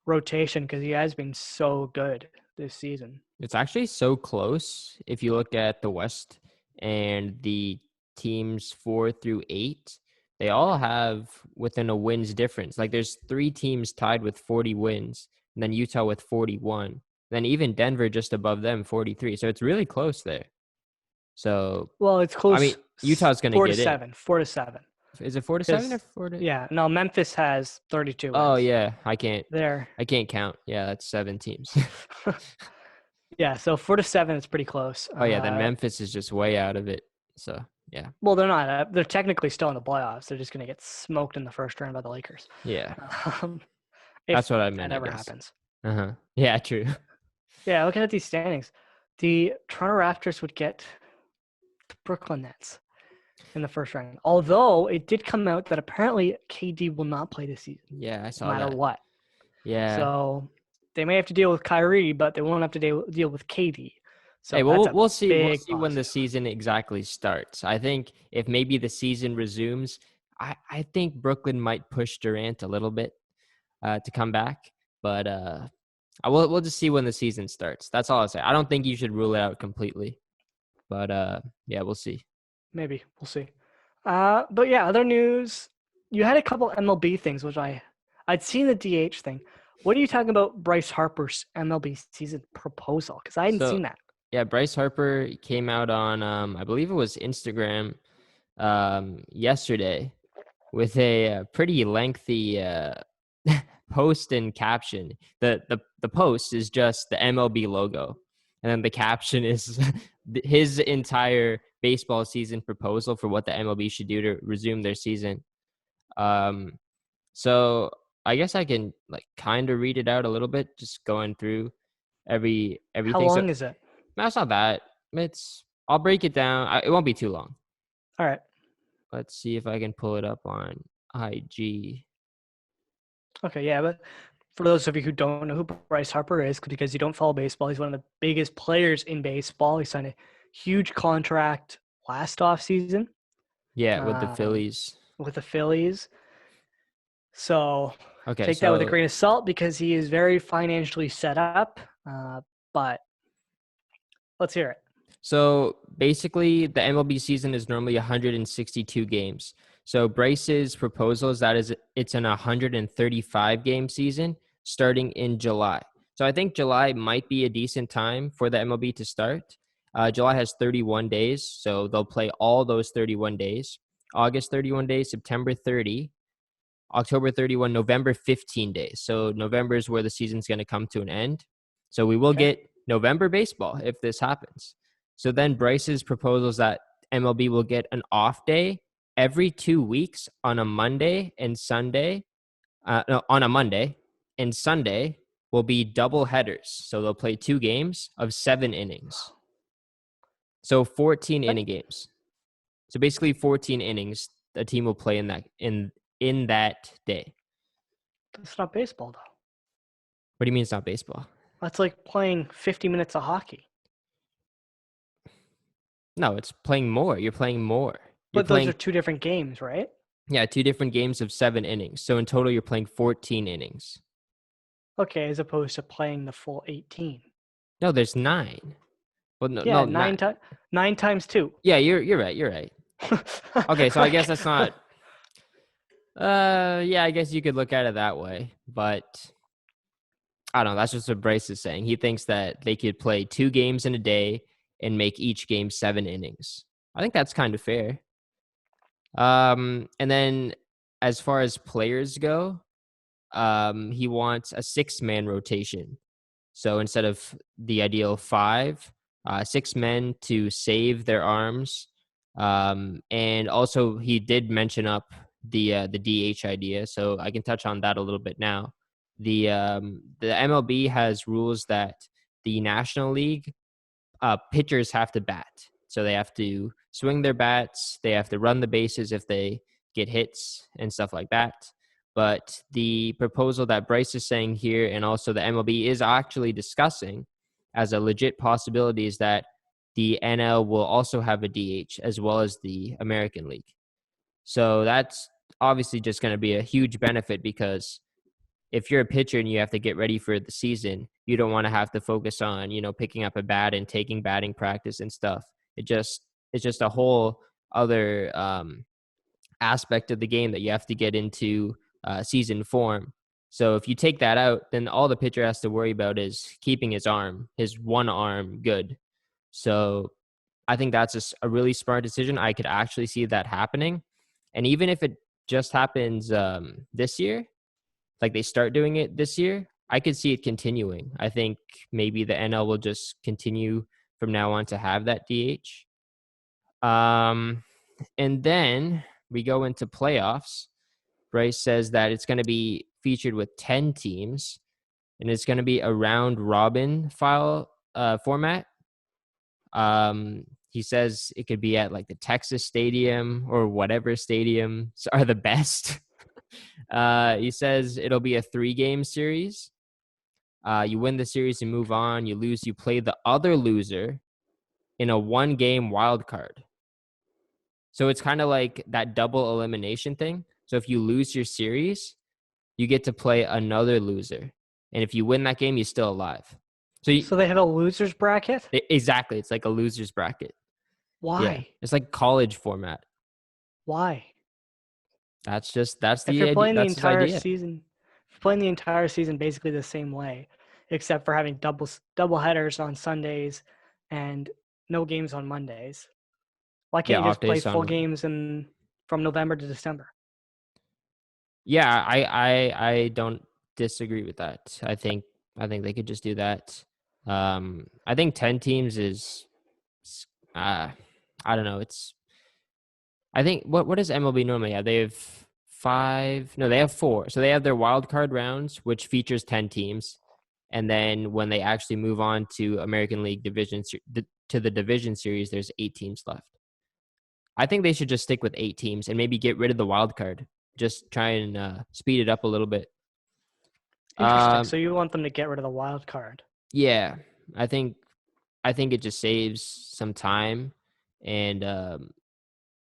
rotation, because he has been so good this season. It's actually so close if you look at the West and the teams 4 through 8, they all have within a wins difference. Like there's 3 teams tied with 40 wins, and then Utah with 41. Then even Denver just above them, 43. So it's really close there. So, Well, it's I mean, close. Utah's going to Four to get in. seven. 4-7. Is it 4-7 or Because 4 to? yeah, no, Memphis has 32 Oh wins. yeah, I can't There. count. Yeah, that's 7 teams. Yeah, so 4-7 is pretty close. Oh yeah, then Memphis is just way out of it. So yeah, Well, they're not. They're technically still in the playoffs. They're just going to get smoked in the first round by the Lakers. yeah, Um, that's if what I that meant, I ever guess. happens. Yeah, true. Yeah, looking at these standings, the Toronto Raptors would get the Brooklyn Nets in the first round. Although it did come out that apparently KD will not play this season, Yeah, I no saw matter that. what. Yeah. So they may have to deal with Kyrie, but they won't have to deal with KD. So Hey, that's a we'll see. We'll big see when the positive. season exactly starts. I think if maybe the season resumes, I think Brooklyn might push Durant a little bit to come back, but we'll just see when the season starts. That's all I'll say. I don't think you should rule it out completely, but yeah, we'll see. Maybe we'll see. But yeah, other news. You had a couple MLB things, which I'd seen the DH thing. What are you talking about? Bryce Harper's MLB season proposal? Because I hadn't So seen that. yeah, Bryce Harper came out on I believe it was Instagram yesterday with a pretty lengthy post and caption. The post is just the MLB logo, and then the caption is his entire baseball season proposal for what the MLB should do to resume their season. So I guess I can like kind of read it out a little bit, just going through How everything. So long is it? that's not that. I'll break it down. It won't be too long. All right. Let's see if I can pull it up on IG. Okay. Yeah, but for those of you who don't know who Bryce Harper is, because you don't follow baseball, he's one of the biggest players in baseball. He signed a huge contract last offseason Yeah, with the Phillies. with the Phillies. So Okay, take that with a so grain of salt because he is very financially set up. But let's hear it. so basically the MLB season is normally 162 games. So Bryce's proposal is that it's an 135 game season starting in July. So I think July might be a decent time for the MLB to start. July has 31 days, so they'll play all those 31 days. August 31 days, September 30, October 31, November 15 days. So November is where the season's going to come to an end. So we will Okay. get November baseball if this happens. So then Bryce's proposal is that MLB will get an off day every 2 weeks on a Monday and Sunday. No, on a Monday and Sunday will be double headers. So they'll play 2 games of 7 innings. So 14 inning games. So basically 14 innings a team will play in that day. It's not baseball, though. What do you mean it's not baseball? That's like playing 50 minutes of hockey. No, it's playing more. You're playing more. You're But those playing, are two different games, right? yeah, 2 different games of 7 innings. So in total, you're playing 14 innings. Okay, as opposed to playing the full 18. No, there's 9. Well, Yeah, not. nine times 2. Yeah, you're right. You're right. Okay, so I guess that's not. Yeah, I guess you could look at it that way, but I don't know. That's just what Bryce is saying. He thinks that they could play 2 games in a day and make each game 7 innings. I think that's kind of fair. And then as far as players go, he wants a 6-man rotation. So instead of the ideal 5, 6 men to save their arms. And also he did mention up the DH idea, so I can touch on that a little bit now. The MLB has rules that the National League pitchers have to bat. So they have to swing their bats. They have to run the bases if they get hits and stuff like that. But the proposal that Bryce is saying here and also the MLB is actually discussing as a legit possibility is that the NL will also have a DH as well as the American League. So that's obviously just going to be a huge benefit because if you're a pitcher and you have to get ready for the season, you don't want to have to focus on, picking up a bat and taking batting practice and stuff. It just it's just a whole other aspect of the game that you have to get into season form. So if you take that out, then all the pitcher has to worry about is keeping his one arm good. So I think that's a really smart decision. I could actually see that happening. And even if it just happens this year, like they start doing it this year, I could see it continuing. I think maybe the NL will just continue from now on to have that DH. And then we go into playoffs. Bryce says that it's going to be featured with 10 teams, and it's going to be a round robin format. He says it could be at like the Texas Stadium or whatever stadiums are the best. He says it'll be a 3-game series. You win the series and move on. You lose, you play the other loser in a 1-game wild card. So it's kind of like that double elimination thing. So if you lose your series, you get to play another loser. And if you win that game, you're still alive. So they have a loser's bracket? Exactly. It's like a loser's bracket. Yeah. Why? It's like college format. Why? That's the If you're idea. playing the That's his entire idea. season, if you're playing the entire season basically the same way, except for having double headers on Sundays and no games on Mondays, why Yeah, can't you off just play days full on. games from November to December? Yeah, I don't disagree with that. I think they could just do that. I think 10 teams is I don't know. I think what does MLB normally have? They have 5. No, they have 4. So they have their wild card rounds, which features 10 teams, and then when they actually move on to American League to the division series, there's 8 teams left. I think they should just stick with 8 teams and maybe get rid of the wild card. Just try and speed it up a little bit. Interesting. So you want them to get rid of the wild card? Yeah, I think it just saves some time, and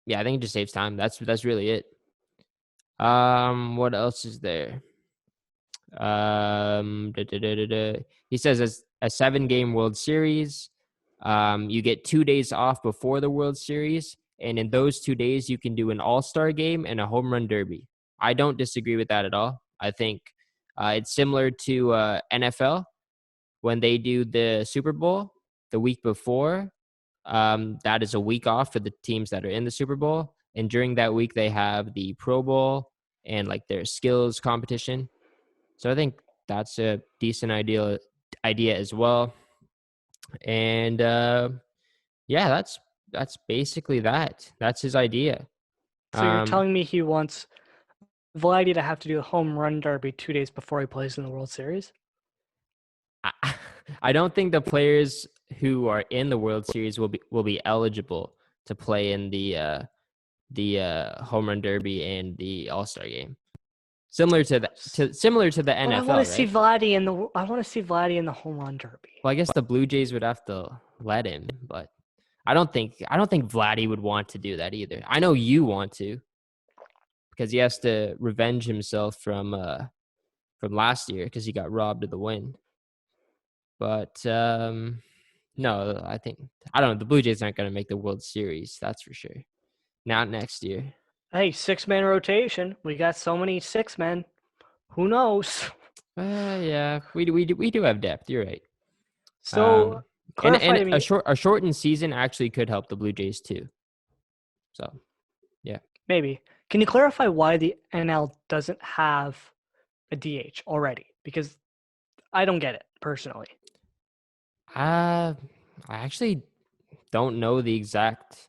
yeah, I think it just saves time. That's really it. What else is there? He says as a 7-game World Series, you get 2 days off before the World Series, and in those 2 days, you can do an All-Star game and a home run derby. I don't disagree with that at all. I think it's similar to NFL when they do the Super Bowl the week before. That is a week off for the teams that are in the Super Bowl, and during that week, they have the Pro Bowl and like their skills competition. So I think that's a decent idea as well. And yeah, that's basically that. That's his idea. So you're telling me he wants Vladdy to have to do a home run derby 2 days before he plays in the World Series? I don't think the players who are in the World Series will be eligible to play in the home run derby and the All-Star game. Similar to the NFL, but I want to right? see Vladdy in the home run derby. Well, I guess the Blue Jays would have to let him, but I don't think Vladdy would want to do that either. I know you want to, because he has to revenge himself from last year because he got robbed of the win. But no, I don't know. The Blue Jays aren't going to make the World Series. That's for sure. Not next year. Hey, 6-man rotation. We got so many 6 men. Who knows? Yeah, we do have depth. You're right. So clarify and to me. a shortened season actually could help the Blue Jays too. So, yeah. Maybe. Can you clarify why the NL doesn't have a DH already? Because I don't get it personally. I actually don't know the exact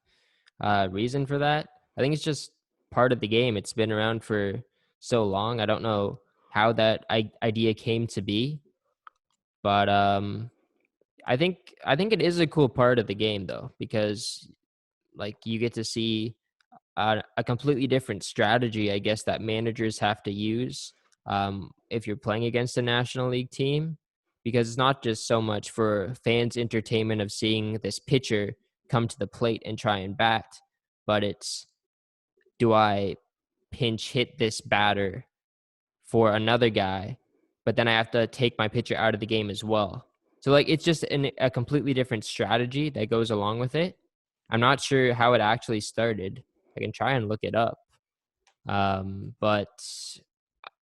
reason for that. I think it's just part of the game. It's been around for so long. I don't know how that idea came to be, but I think it is a cool part of the game though, because like you get to see a completely different strategy, I guess, that managers have to use if you're playing against a National League team, because it's not just so much for fans' entertainment of seeing this pitcher come to the plate and try and bat, but it's, do I pinch hit this batter for another guy, but then I have to take my pitcher out of the game as well. So like it's just a completely different strategy that goes along with it. I'm not sure how it actually started. I can try and look it up. But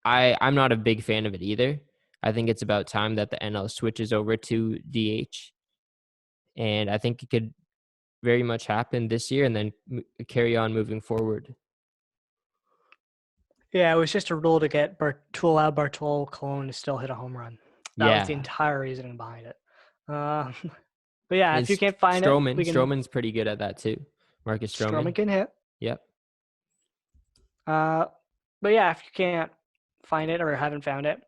I'm not a big fan of it either. I think it's about time that the NL switches over to DH. And I think it could very much happen this year and then carry on moving forward. Yeah, it was just a rule to allow Bartolo Colon to still hit a home run. That was the Yeah. entire reasoning behind it. But yeah, And if you can't find it, we can. Stroman's pretty good at that too. Marcus Stroman Stroman. can hit. Yep. But yeah, if you can't find it or haven't found it,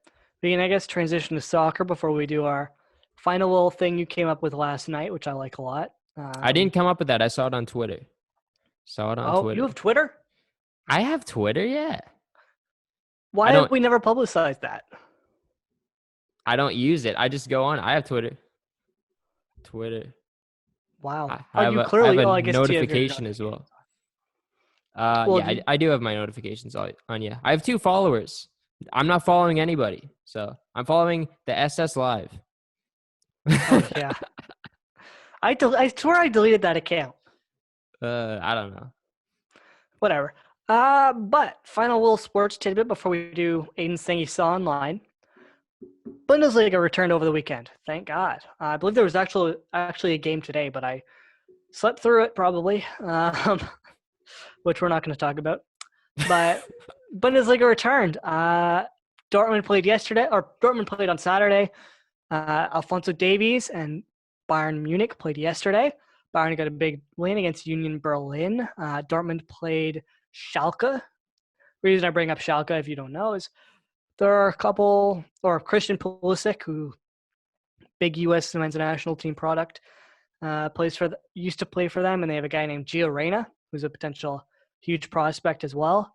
we can, I guess, transition to soccer before we do our final little thing you came up with last night, which I like a lot. I didn't come up with that. I saw it on Twitter. Oh, you have Twitter? I have Twitter, yeah. Why have we never publicized that? I don't use it. I just go on. I have Twitter. Wow. I have I guess notification as well. I do have my notifications on. Yeah, I have 2 followers. I'm not following anybody, so I'm following the SS Live. Oh yeah. I swear I deleted that account. I don't know. Whatever. But final little sports tidbit before we do Aiden's thing he saw online. Bundesliga returned over the weekend. Thank God. I believe there was actually a game today, but I slept through it probably, which we're not going to talk about. But Bundesliga returned. Dortmund played on Saturday. Alphonso Davies and Bayern Munich played yesterday. Bayern got a big win against Union Berlin. Dortmund played Schalke. The reason I bring up Schalke, if you don't know, is there are Christian Pulisic, who big U.S. men's national team product, used to play for them, and they have a guy named Gio Reyna, who's a potential huge prospect as well,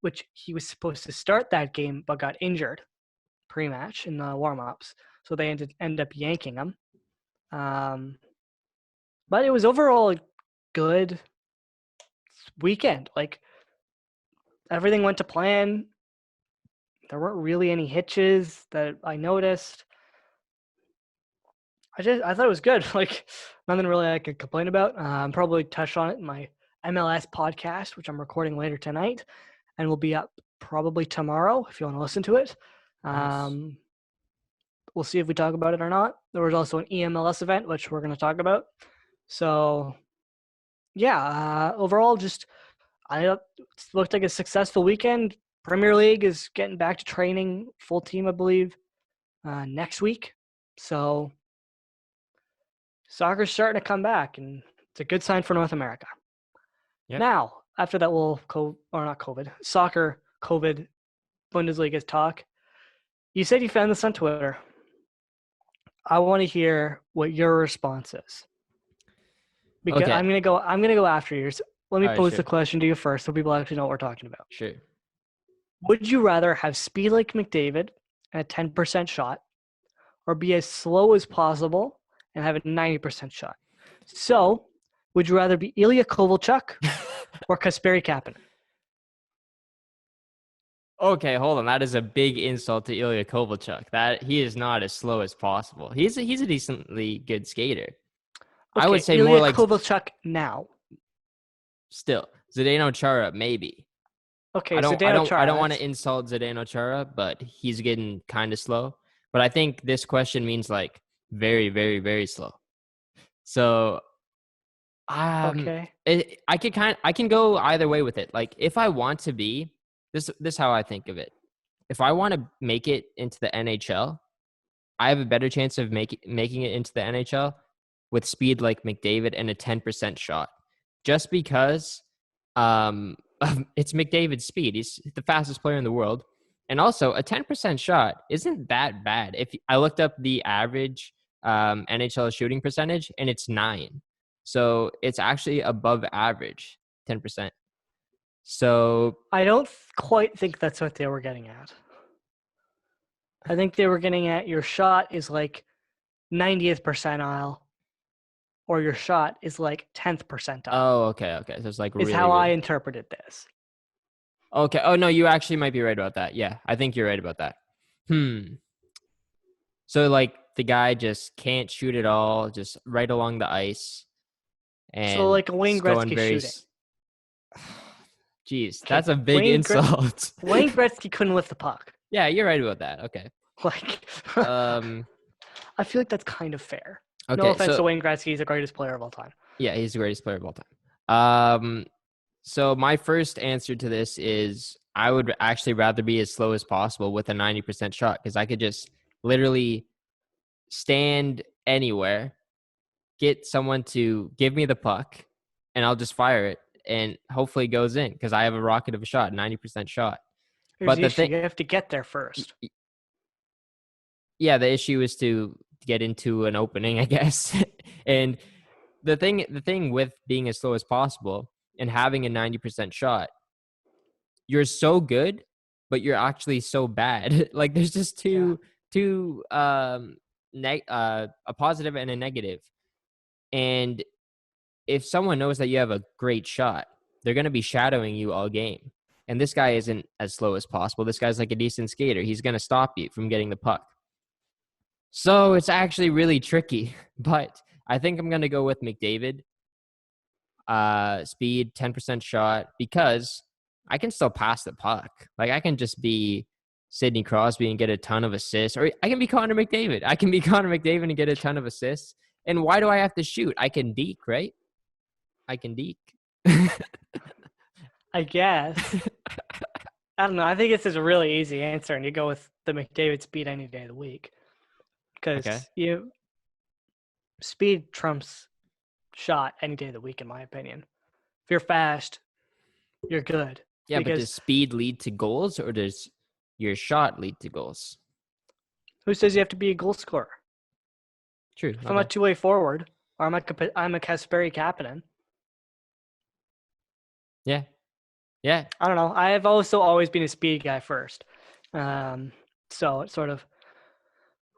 which he was supposed to start that game but got injured pre-match in the warm-ups, so they end up yanking him. But it was overall a good weekend. Like, everything went to plan. There weren't really any hitches that I noticed. I thought it was good. Like, nothing really I could complain about. Probably touch on it in my MLS podcast, which I'm recording later tonight, and will be up probably tomorrow if you want to listen to it. Nice. We'll see if we talk about it or not. There was also an EMLS event, which we're going to talk about. So, yeah, overall, it looked like a successful weekend. Premier League is getting back to training full team, I believe, next week. So, soccer's starting to come back, and it's a good sign for North America. Yep. Now, after that soccer COVID Bundesliga talk, you said you found this on Twitter. I want to hear what your response is. Because okay. I'm gonna go after yours. Let me pose the question to you first, so people actually know what we're talking about. Sure. Would you rather have speed like McDavid and a 10% shot, or be as slow as possible and have a 90% shot? So, would you rather be Ilya Kovalchuk or Kasperi Kapanen? Okay, hold on. That is a big insult to Ilya Kovalchuk. That he is not as slow as possible. He's a decently good skater. Okay, I would say Ilya more like Kovalchuk now. Still, Zdeno Chara maybe. Okay, I don't Chara. want to insult Zdeno Chara, but he's getting kind of slow. But I think this question means like very, very, very slow. So, okay, I can go either way with it. Like, if I want to be this how I think of it. If I want to make it into the NHL, I have a better chance of making it into the NHL with speed like McDavid and a 10% shot. Just because it's McDavid's speed. He's the fastest player in the world. And also, a 10% shot isn't that bad. If I looked up the average NHL shooting percentage, and it's 9. So it's actually above average, 10%. So I don't quite think that's what they were getting at. I think they were getting at your shot is like 90th percentile, or your shot is like 10th percentile. Oh, okay. So it's like is how I interpreted this. Okay. Oh no, you actually might be right about that. Yeah, I think you're right about that. So like the guy just can't shoot at all, just right along the ice, So and like a Wayne it's going Gretzky very. shooting. Jeez, Okay, that's a big insult. Wayne Gretzky couldn't lift the puck. Yeah, you're right about that. Okay. Like, Um. I feel like that's kind of fair. No Okay. offense So to Wayne Gretzky, he's the greatest player of all time. yeah, he's the greatest player of all time. So my first answer to this is I would actually rather be as slow as possible with a 90% shot because I could just literally stand anywhere, get someone to give me the puck, and I'll just fire it, and hopefully it goes in because I have a rocket of a shot, 90% shot. Here's But the the issue: thing, you have to get there first. yeah, the issue is to get into an opening, I guess. And the thing with being as slow as possible and having a 90% shot, you're so good, but you're actually so bad. Like there's just Yeah, two a positive and a negative. And if someone knows that you have a great shot, they're going to be shadowing you all game. And this guy isn't as slow as possible. This guy's like a decent skater. He's going to stop you from getting the puck. So it's actually really tricky, but I think I'm going to go with McDavid. Speed, 10% shot, because I can still pass the puck. Like I can just be Sidney Crosby and get a ton of assists, or I can be Connor McDavid. I can be Connor McDavid and get a ton of assists. And why do I have to shoot? I can deke, right? I can deke. I guess. I don't know. I think this is a really easy answer, and you go with the McDavid speed any day of the week Okay. because speed trumps shot any day of the week, in my opinion. If you're fast, you're good. Yeah, but Because does speed lead to goals or does your shot lead to goals? who says you have to be a goal scorer? True. If I'm a Okay. two-way forward, or I'm a Kasperi Kapanen, Yeah. Yeah. I don't know. I have also always been a speed guy first, so it sort of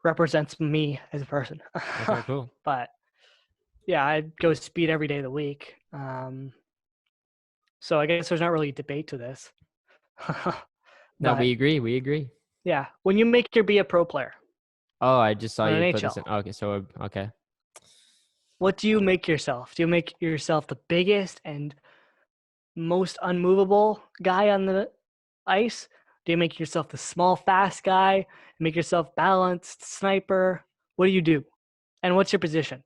represents me as a person. Okay, cool. But yeah, I'd go speed every day of the week. So I guess there's not really a debate to this. No, But we agree. We agree. yeah, when you make your be a pro player Oh, I just saw on you an put this NHL, in. Okay, so okay. what do you make yourself? Do you make yourself the biggest and most unmovable guy on the ice? Do you make yourself the small, fast guy? Make yourself balanced, sniper? What do you do? And what's your position?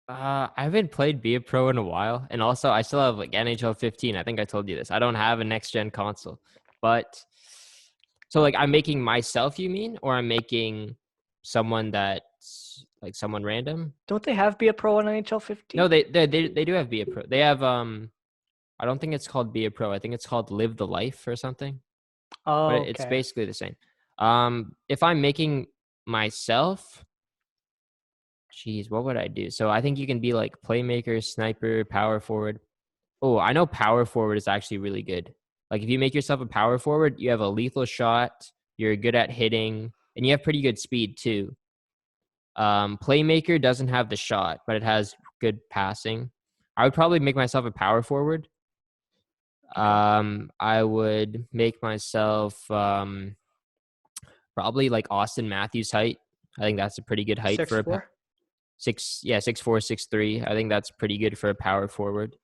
I haven't played Be a Pro in a while, and also I still have like NHL 15. I think I told you this. I don't have a next gen console, but so like I'm making myself. You mean, or I'm making someone that's like someone random? Don't they have be a pro on NHL No, 15? they do have Be a Pro. They have I don't think it's called Be a Pro. I think it's called Live the Life or something. But Oh, it's okay. basically the same. If I'm making myself, geez, what would I do? So I think you can be like playmaker, sniper, power forward. Oh, I know power forward is actually really good. Like if you make yourself a power forward, you have a lethal shot, you're good at hitting, and you have pretty good speed too. Playmaker doesn't have the shot, but it has good passing. I would probably make myself a power forward. Okay. I would make myself probably like Austin Matthews height. I think that's a pretty good height Six for a four. 6'4", 6'3". I think that's pretty good for a power forward.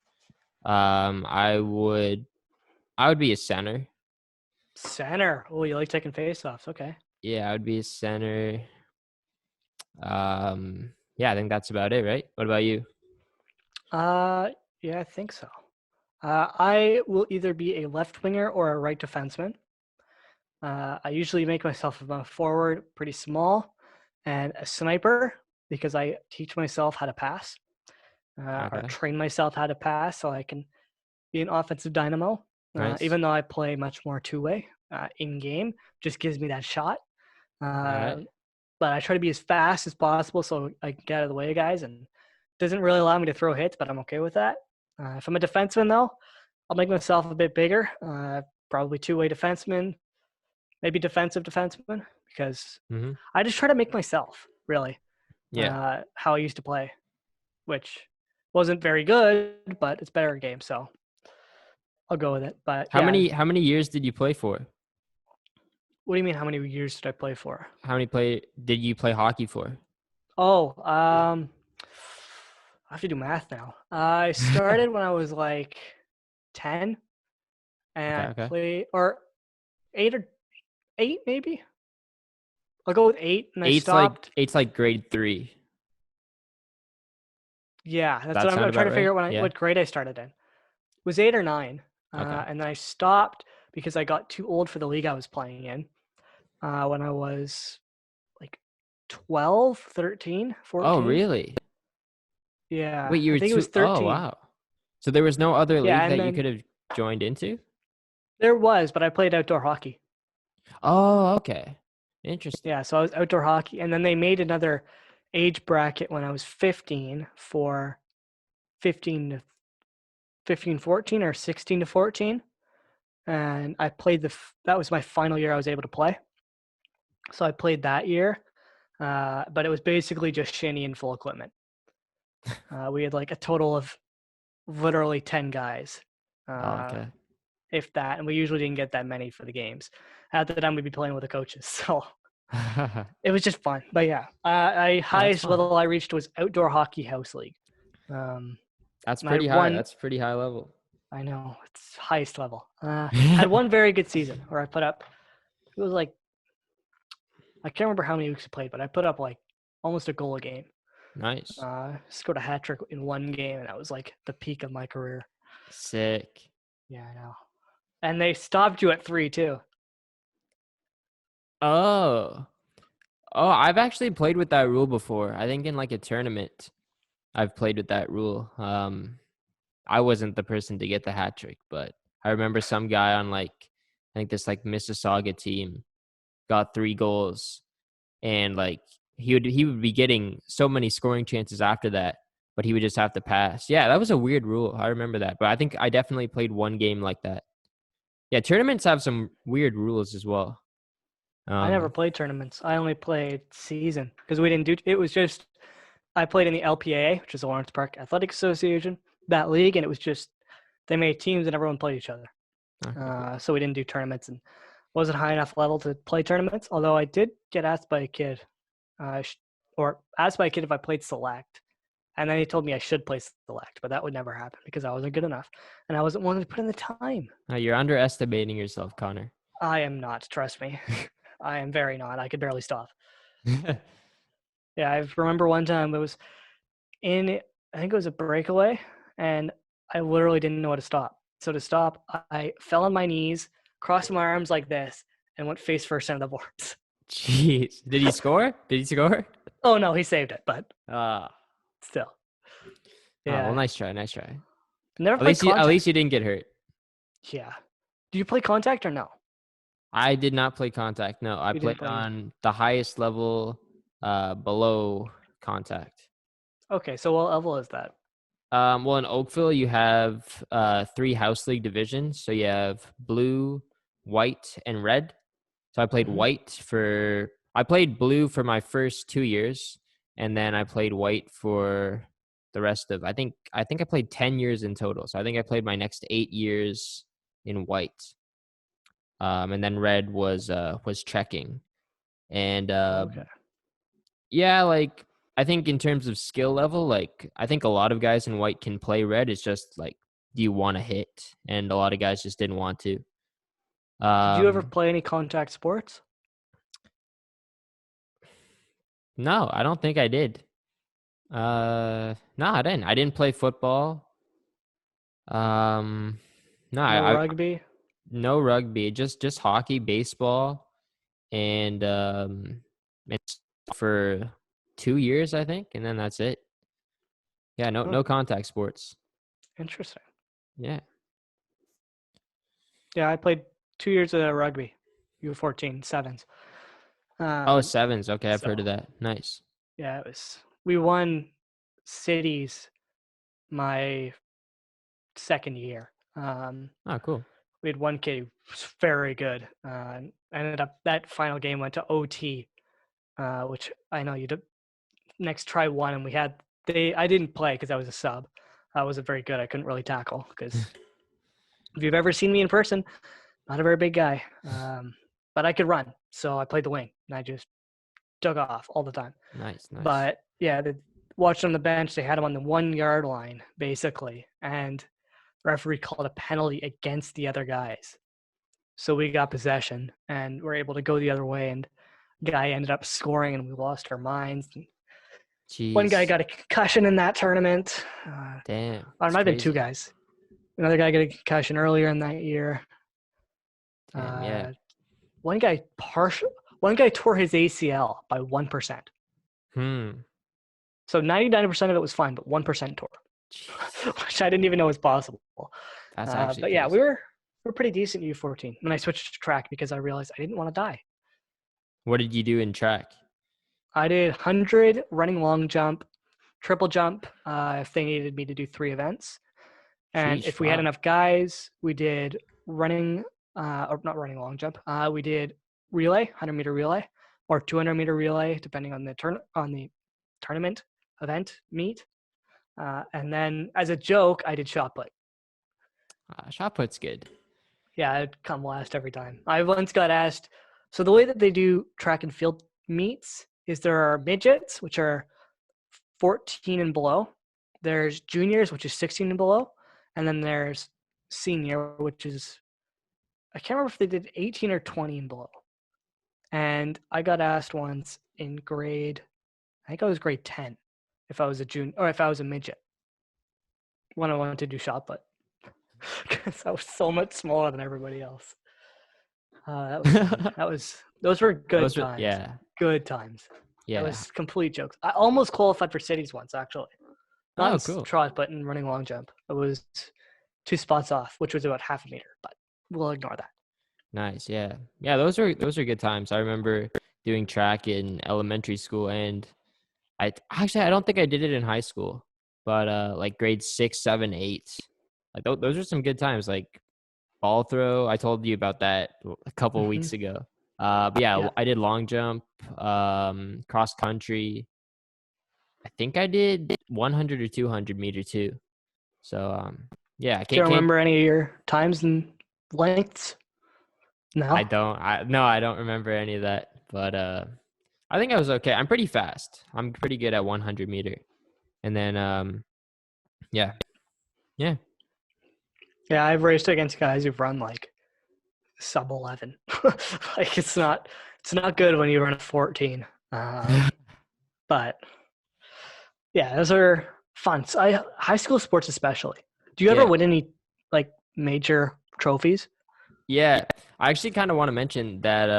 I would be a center. Center. Oh, you like taking faceoffs. Okay. Yeah, I would be a center. Yeah, I think that's about it, right? What about you? Uh, yeah, I think so. I will either be a left winger or a right defenseman. I usually make myself a forward pretty small and a sniper because I teach myself how to pass or Okay, train myself how to pass so I can be an offensive dynamo. nice. Even though I play much more two-way in game, just gives me that shot. All right. Uh, but I try to be as fast as possible so I can get out of the way of guys, and it doesn't really allow me to throw hits, but I'm okay with that. If I'm a defenseman, though, I'll make myself a bit bigger. Probably two-way defenseman, maybe defensive defenseman, because Mm-hmm. I just try to make myself really Yeah. how I used to play, which wasn't very good, but it's better in game, so I'll go with it. But How yeah, many how many years did you play for? what do you mean? How many years did I play for? How many play did you play hockey for? Oh, I have to do math now. I started when I was like 10, and Okay, I okay. played, or 8 maybe. I'll go with 8, and I stopped. Eight's like grade 3. Yeah, that's That what sound I'm trying about to figure right? out Yeah. what grade I started in. It was 8 or 9, Okay. and then I stopped because I got too old for the league I was playing in when I was like 12, 13, Oh, 14. really? Yeah, Wait, you I were think it was two oh 13. wow. So there was no other Yeah, league and that you then could have joined into? there was, but I played outdoor hockey. Oh, okay. Interesting. Yeah, so I was outdoor hockey, and then they made another age bracket when I was 15 for 15 to 15, 14 or 16 to 14, and I played that was my final year I was able to play. So I played that year, but it was basically just shinny and full equipment. We had like a total of literally 10 guys, Oh, uh, okay. if that, and we usually didn't get that many for the games. At the time, we'd be playing with the coaches, so it was just fun. But yeah, Yeah, that's highest fun. level I reached was outdoor hockey house league. Um, That's and I pretty high. won. That's pretty high level. I know it's highest level. Had one very good season where I put up. It was like I can't remember how many weeks I played, but I put up like almost a goal a game. Nice. Scored a hat trick in one game, and that was like the peak of my career. Sick. Yeah, I know. And they stopped you at 3 too. Oh. Oh, I've actually played with that rule before. I think in like a tournament, I've played with that rule. I wasn't the person to get the hat trick, but I remember some guy on like I think this like Mississauga team got 3 goals, and like he would be getting so many scoring chances after that, but he would just have to pass. Yeah, that was a weird rule. I remember that, but I think I definitely played one game like that. Yeah, tournaments have some weird rules as well. I never Um, played tournaments. I only played season because we didn't do. It was just I played in the LPA, which is the Lawrence Park Athletic Association, that league, and it was just they made teams and everyone played each other. okay, cool. So we didn't do tournaments and wasn't high enough level to play tournaments. Although I did get asked by a kid, or asked by a kid if I played select, and then he told me I should play select, but that would never happen because I wasn't good enough, and I wasn't willing to put in the time. You're underestimating yourself, Connor. I am not. Trust me, I am very not. I could barely stop. Yeah, I remember one time it was in. I think it was a breakaway, and I literally didn't know how to stop. So to stop, I fell on my knees, crossed my arms like this, and went face first into the boards. Jeez, did he score? Did he score? Oh no, he saved it, but Ah, still, well, yeah. nice try, nice try. Never At played least you contact. didn't get hurt. Yeah. Do you play contact or no? I did not play contact. No, I You didn't played play either. on the highest level, below contact. Okay, so what level is that? Well, in Oakville, you have 3 house league divisions. So you have blue, white, and red. So Mm-hmm. I played blue for my first 2 years, and then I played white for the rest of. I think I played 10 years in total. So I think I played my next 8 years in white. And then red was checking, and Okay. yeah, like I think in terms of skill level, like I think a lot of guys in white can play red. It's just like, do you want to hit? And a lot of guys just didn't want to. Did you ever Um, play any contact sports? no, I don't think I did. No, I didn't. I didn't play football. Um, no, No I rugby? no rugby, just hockey, baseball, and it's for 2 years, I think, and then that's it. Yeah, Huh. no contact sports. Interesting. Yeah. Yeah, I played 2 years of rugby. U14 sevens. Oh, Um, sevens. Okay, I've heard so of that. Nice. yeah, we won cities my second year. Oh, cool. We had one kid who was very good. Ended up that final game went to OT, which I know you did. Next try one, and we had I didn't play because I was a sub. I wasn't very good. I couldn't really tackle because if you've ever seen me in person, not a very big guy. But I could run, so I played the wing and I just took off all the time. Nice, nice. But yeah, watched on the bench. They had him on the 1 yard line, basically. And the referee called a penalty against the other guys. So we got possession and were able to go the other way. And guy ended up scoring and we lost our minds. One guy Jeez. got a concussion in that tournament. Damn. Or it It's might have been two crazy. guys. Another guy got a concussion earlier in that year. Damn, yeah. One guy tore his ACL by 1%. Hmm. So 99% of it was fine, but 1% tore, Jeez. which I didn't even know was possible. That's actually But yeah, crazy. we're pretty decent U14. When I switched to track because I realized I didn't want to die. What did you do in track? I did 100 running long jump, triple jump if they needed me to do 3 events. And Sheesh, if we had wow. enough guys, we did running, or not running long jump. We did relay, 100-meter relay, or 200-meter relay, depending on the tournament event meet. And then as a joke, I did shot put. Shot put's good. Yeah, I'd come last every time. I once got asked, so the way that they do track and field meets is there are midgets, which are 14 and below. There's juniors, which is 16 and below. And then there's senior, which is, I can't remember if they did 18 or 20 and below. And I got asked once in I think I was grade 10, if I was a junior or if I was a midget when I wanted to do shot put. Because I was so much smaller than everybody else. That was fun. Those were good Those were, times. yeah. Good times. That Yeah. was complete jokes. I almost qualified for cities once, actually. Not Oh, in cool. shot, but in running long jump. It was 2 spots off, which was about half a meter, but we'll ignore that. Nice. Yeah. Yeah, those are good times. I remember doing track in elementary school, and I don't think I did it in high school, but like grade 6, 7, 8. Like those are some good times. Like ball throw, I told you about that a couple of Mm-hmm. weeks ago. But yeah, Yeah. I did long jump, cross country. I think I did 100 or 200 meter too. So yeah, I Do you can't. remember any of your times and lengths? I No? don't. I don't remember any of that. But I think I was okay. I'm pretty fast. I'm pretty good at 100 meter. And then yeah, yeah. Yeah, I've raced against guys who've run like sub 11. Like it's not good when you run a 14. But yeah, those are fun. So high school sports especially. Do you ever Yeah. win any like major trophies? Yeah, I actually kind of want to mention that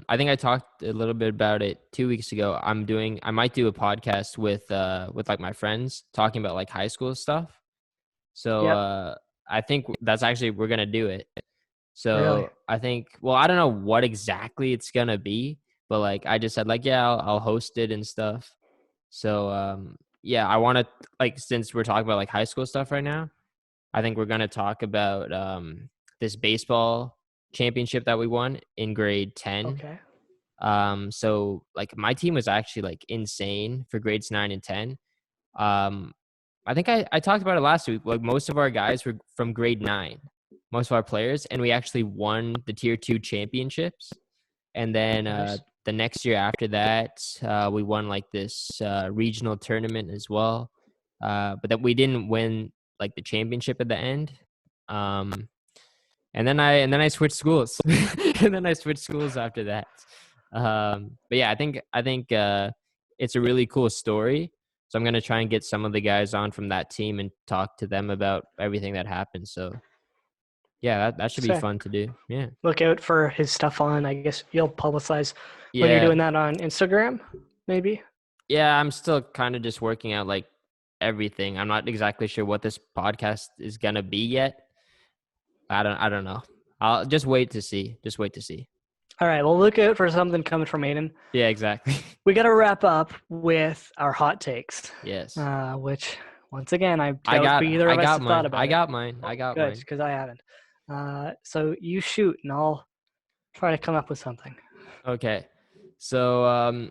I think I talked a little bit about it 2 weeks ago. I might do a podcast with like my friends talking about like high school stuff. So Yep. I think that's actually we're gonna do it. Really? So I think, well, I don't know what exactly it's gonna be, but like I just said like, yeah, I'll host it and stuff. So yeah, I want to, like, since we're talking about like high school stuff right now, I think we're gonna talk about this baseball championship that we won in grade 10. Okay. So like my team was actually like insane for grades 9 and 10. Um, I think I talked about it last week. Like most of our guys were from grade 9, most of our players, and we actually won the tier 2 championships. And then Nice. the next year after that, we won like this regional tournament as well. But that we didn't win like the championship at the end. Um, and then I switched schools, and then I switched schools after that. But yeah, I think it's a really cool story. So I'm gonna try and get some of the guys on from that team and talk to them about everything that happened. So yeah, that should be Sick. fun to do. Yeah. Look out for his stuff on. I guess you'll publicize when you're Yeah. doing that on Instagram, maybe. Yeah, I'm still kind of just working out like everything. I'm not exactly sure what this podcast is gonna be yet. I don't know. I'll just wait to see. Just wait to see. All right. Well, look out for something coming from Aiden. Yeah, exactly. We got to wrap up with our hot takes, Yes. which once again I I doubt got either I of us got have thought mine. about I it. got mine. I got Good, mine. because I haven't. So you shoot, and I'll try to come up with something. Okay. So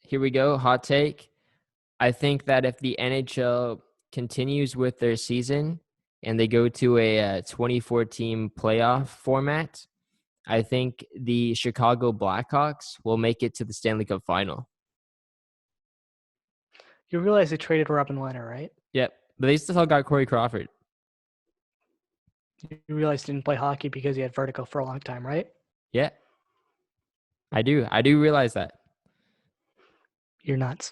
here we go. Hot take. I think that if the NHL continues with their season and they go to a 24-team playoff format, I think the Chicago Blackhawks will make it to the Stanley Cup final. You realize they traded Robin Leonard, right? Yep. But they still got Corey Crawford. You realize he didn't play hockey because he had vertigo for a long time, right? Yeah. I do. I do realize that. You're nuts.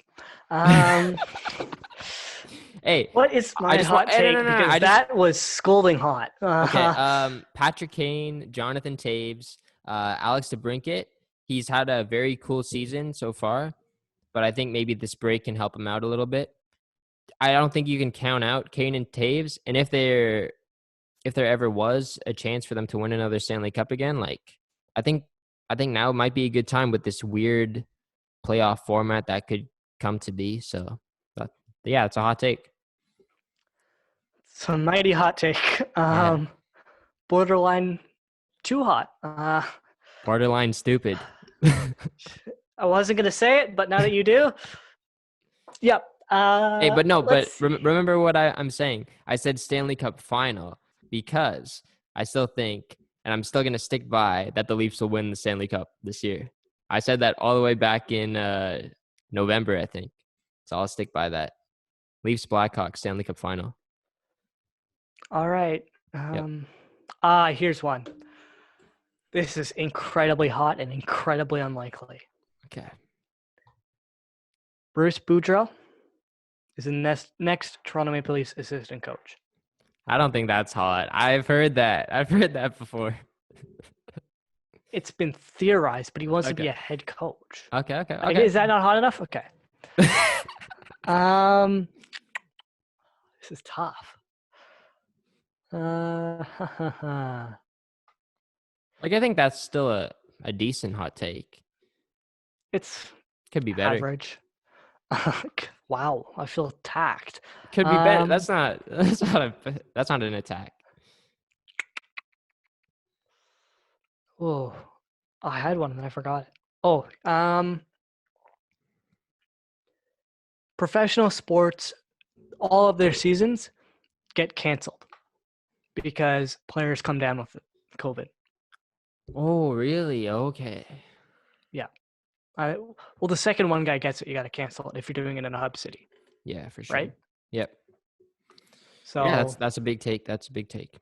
Hey, What is I my just want hot take? no. Because that was scalding hot. Okay. Patrick Kane, Jonathan Taves, Alex DeBrincat. He's had a very cool season so far, but I think maybe this break can help him out a little bit. I don't think you can count out Kane and Taves, and if there ever was a chance for them to win another Stanley Cup again, like I think now might be a good time with this weird playoff format that could come to be. So, yeah, it's a hot take. It's a mighty hot take. Yeah. Borderline too hot. Borderline stupid. I wasn't gonna say it, but now that you do, yep. Hey, but no, but See. remember what I'm saying. I said Stanley Cup final because I still think, and I'm still going to stick by, that the Leafs will win the Stanley Cup this year. I said that all the way back in November, I think. So I'll stick by that. Leafs Blackhawks Stanley Cup final. All right. Yep. Here's one. This is incredibly hot and incredibly unlikely. Okay. Bruce Boudreau is the next Toronto Maple Leafs assistant coach. I don't think that's hot. I've heard that before. It's been theorized, but he wants to be a head coach. Okay. Is that not hot enough? Okay. This is tough. Like, I think that's still a decent hot take. It's Could be better. average. Wow, I feel attacked. Could be better. That's not an attack. Oh, I had one and then I forgot it. Oh, professional sports, all of their seasons get canceled because players come down with COVID. Oh, really? Okay. Yeah. Well, the second one guy gets it, you got to cancel it if you're doing it in a hub city. Yeah, for sure. Right? Yep. So yeah, that's a big take. That's a big take.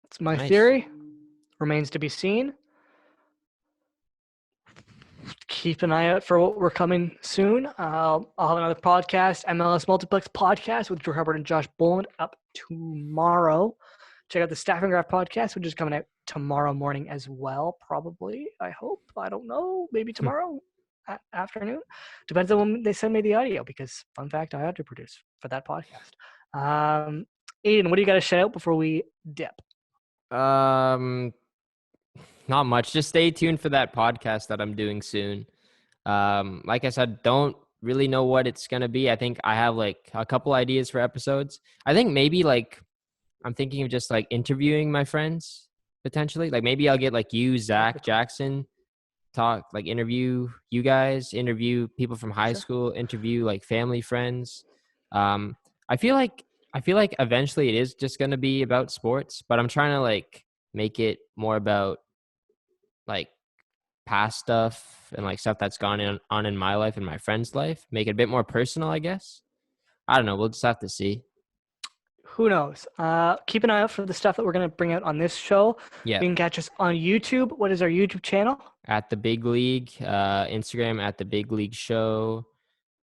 It's my theory. Remains to be seen. Keep an eye out for what we're coming soon. I'll have another podcast, MLS Multiplex podcast with Drew Hubbard and Josh Boland up tomorrow. Check out the Staffing Graph podcast, which is coming out tomorrow morning as well, probably. I hope. I don't know. Maybe tomorrow afternoon. Depends on when they send me the audio because, fun fact, I had to produce for that podcast. Aiden, what do you got to shout out before we dip? Not much. Just stay tuned for that podcast that I'm doing soon. Like I said, don't really know what it's going to be. I think I have like a couple ideas for episodes. I think maybe like I'm thinking of just like interviewing my friends potentially. Like maybe I'll get like you, Zach, Jackson, interview you guys, interview people from high school, interview like family, friends. I feel like eventually it is just going to be about sports, but I'm trying to like make it more about like past stuff and like stuff that's gone on in my life and my friend's life. Make it a bit more personal, I guess. I don't know. We'll just have to see. Who knows? Keep an eye out for the stuff that we're going to bring out on this show. Yeah. You can catch us on YouTube. What is our YouTube channel? At The Big League. Instagram at The Big League Show.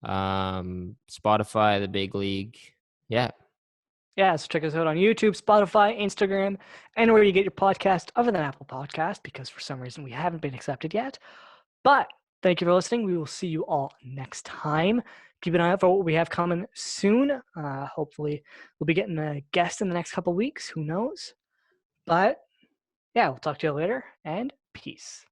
Spotify, The Big League. Yeah. Yeah, so check us out on YouTube, Spotify, Instagram, anywhere you get your podcast other than Apple Podcast, because for some reason we haven't been accepted yet. But thank you for listening. We will see you all next time. Keep an eye out for what we have coming soon. Hopefully we'll be getting a guest in the next couple of weeks. Who knows? But yeah, we'll talk to you later, and peace.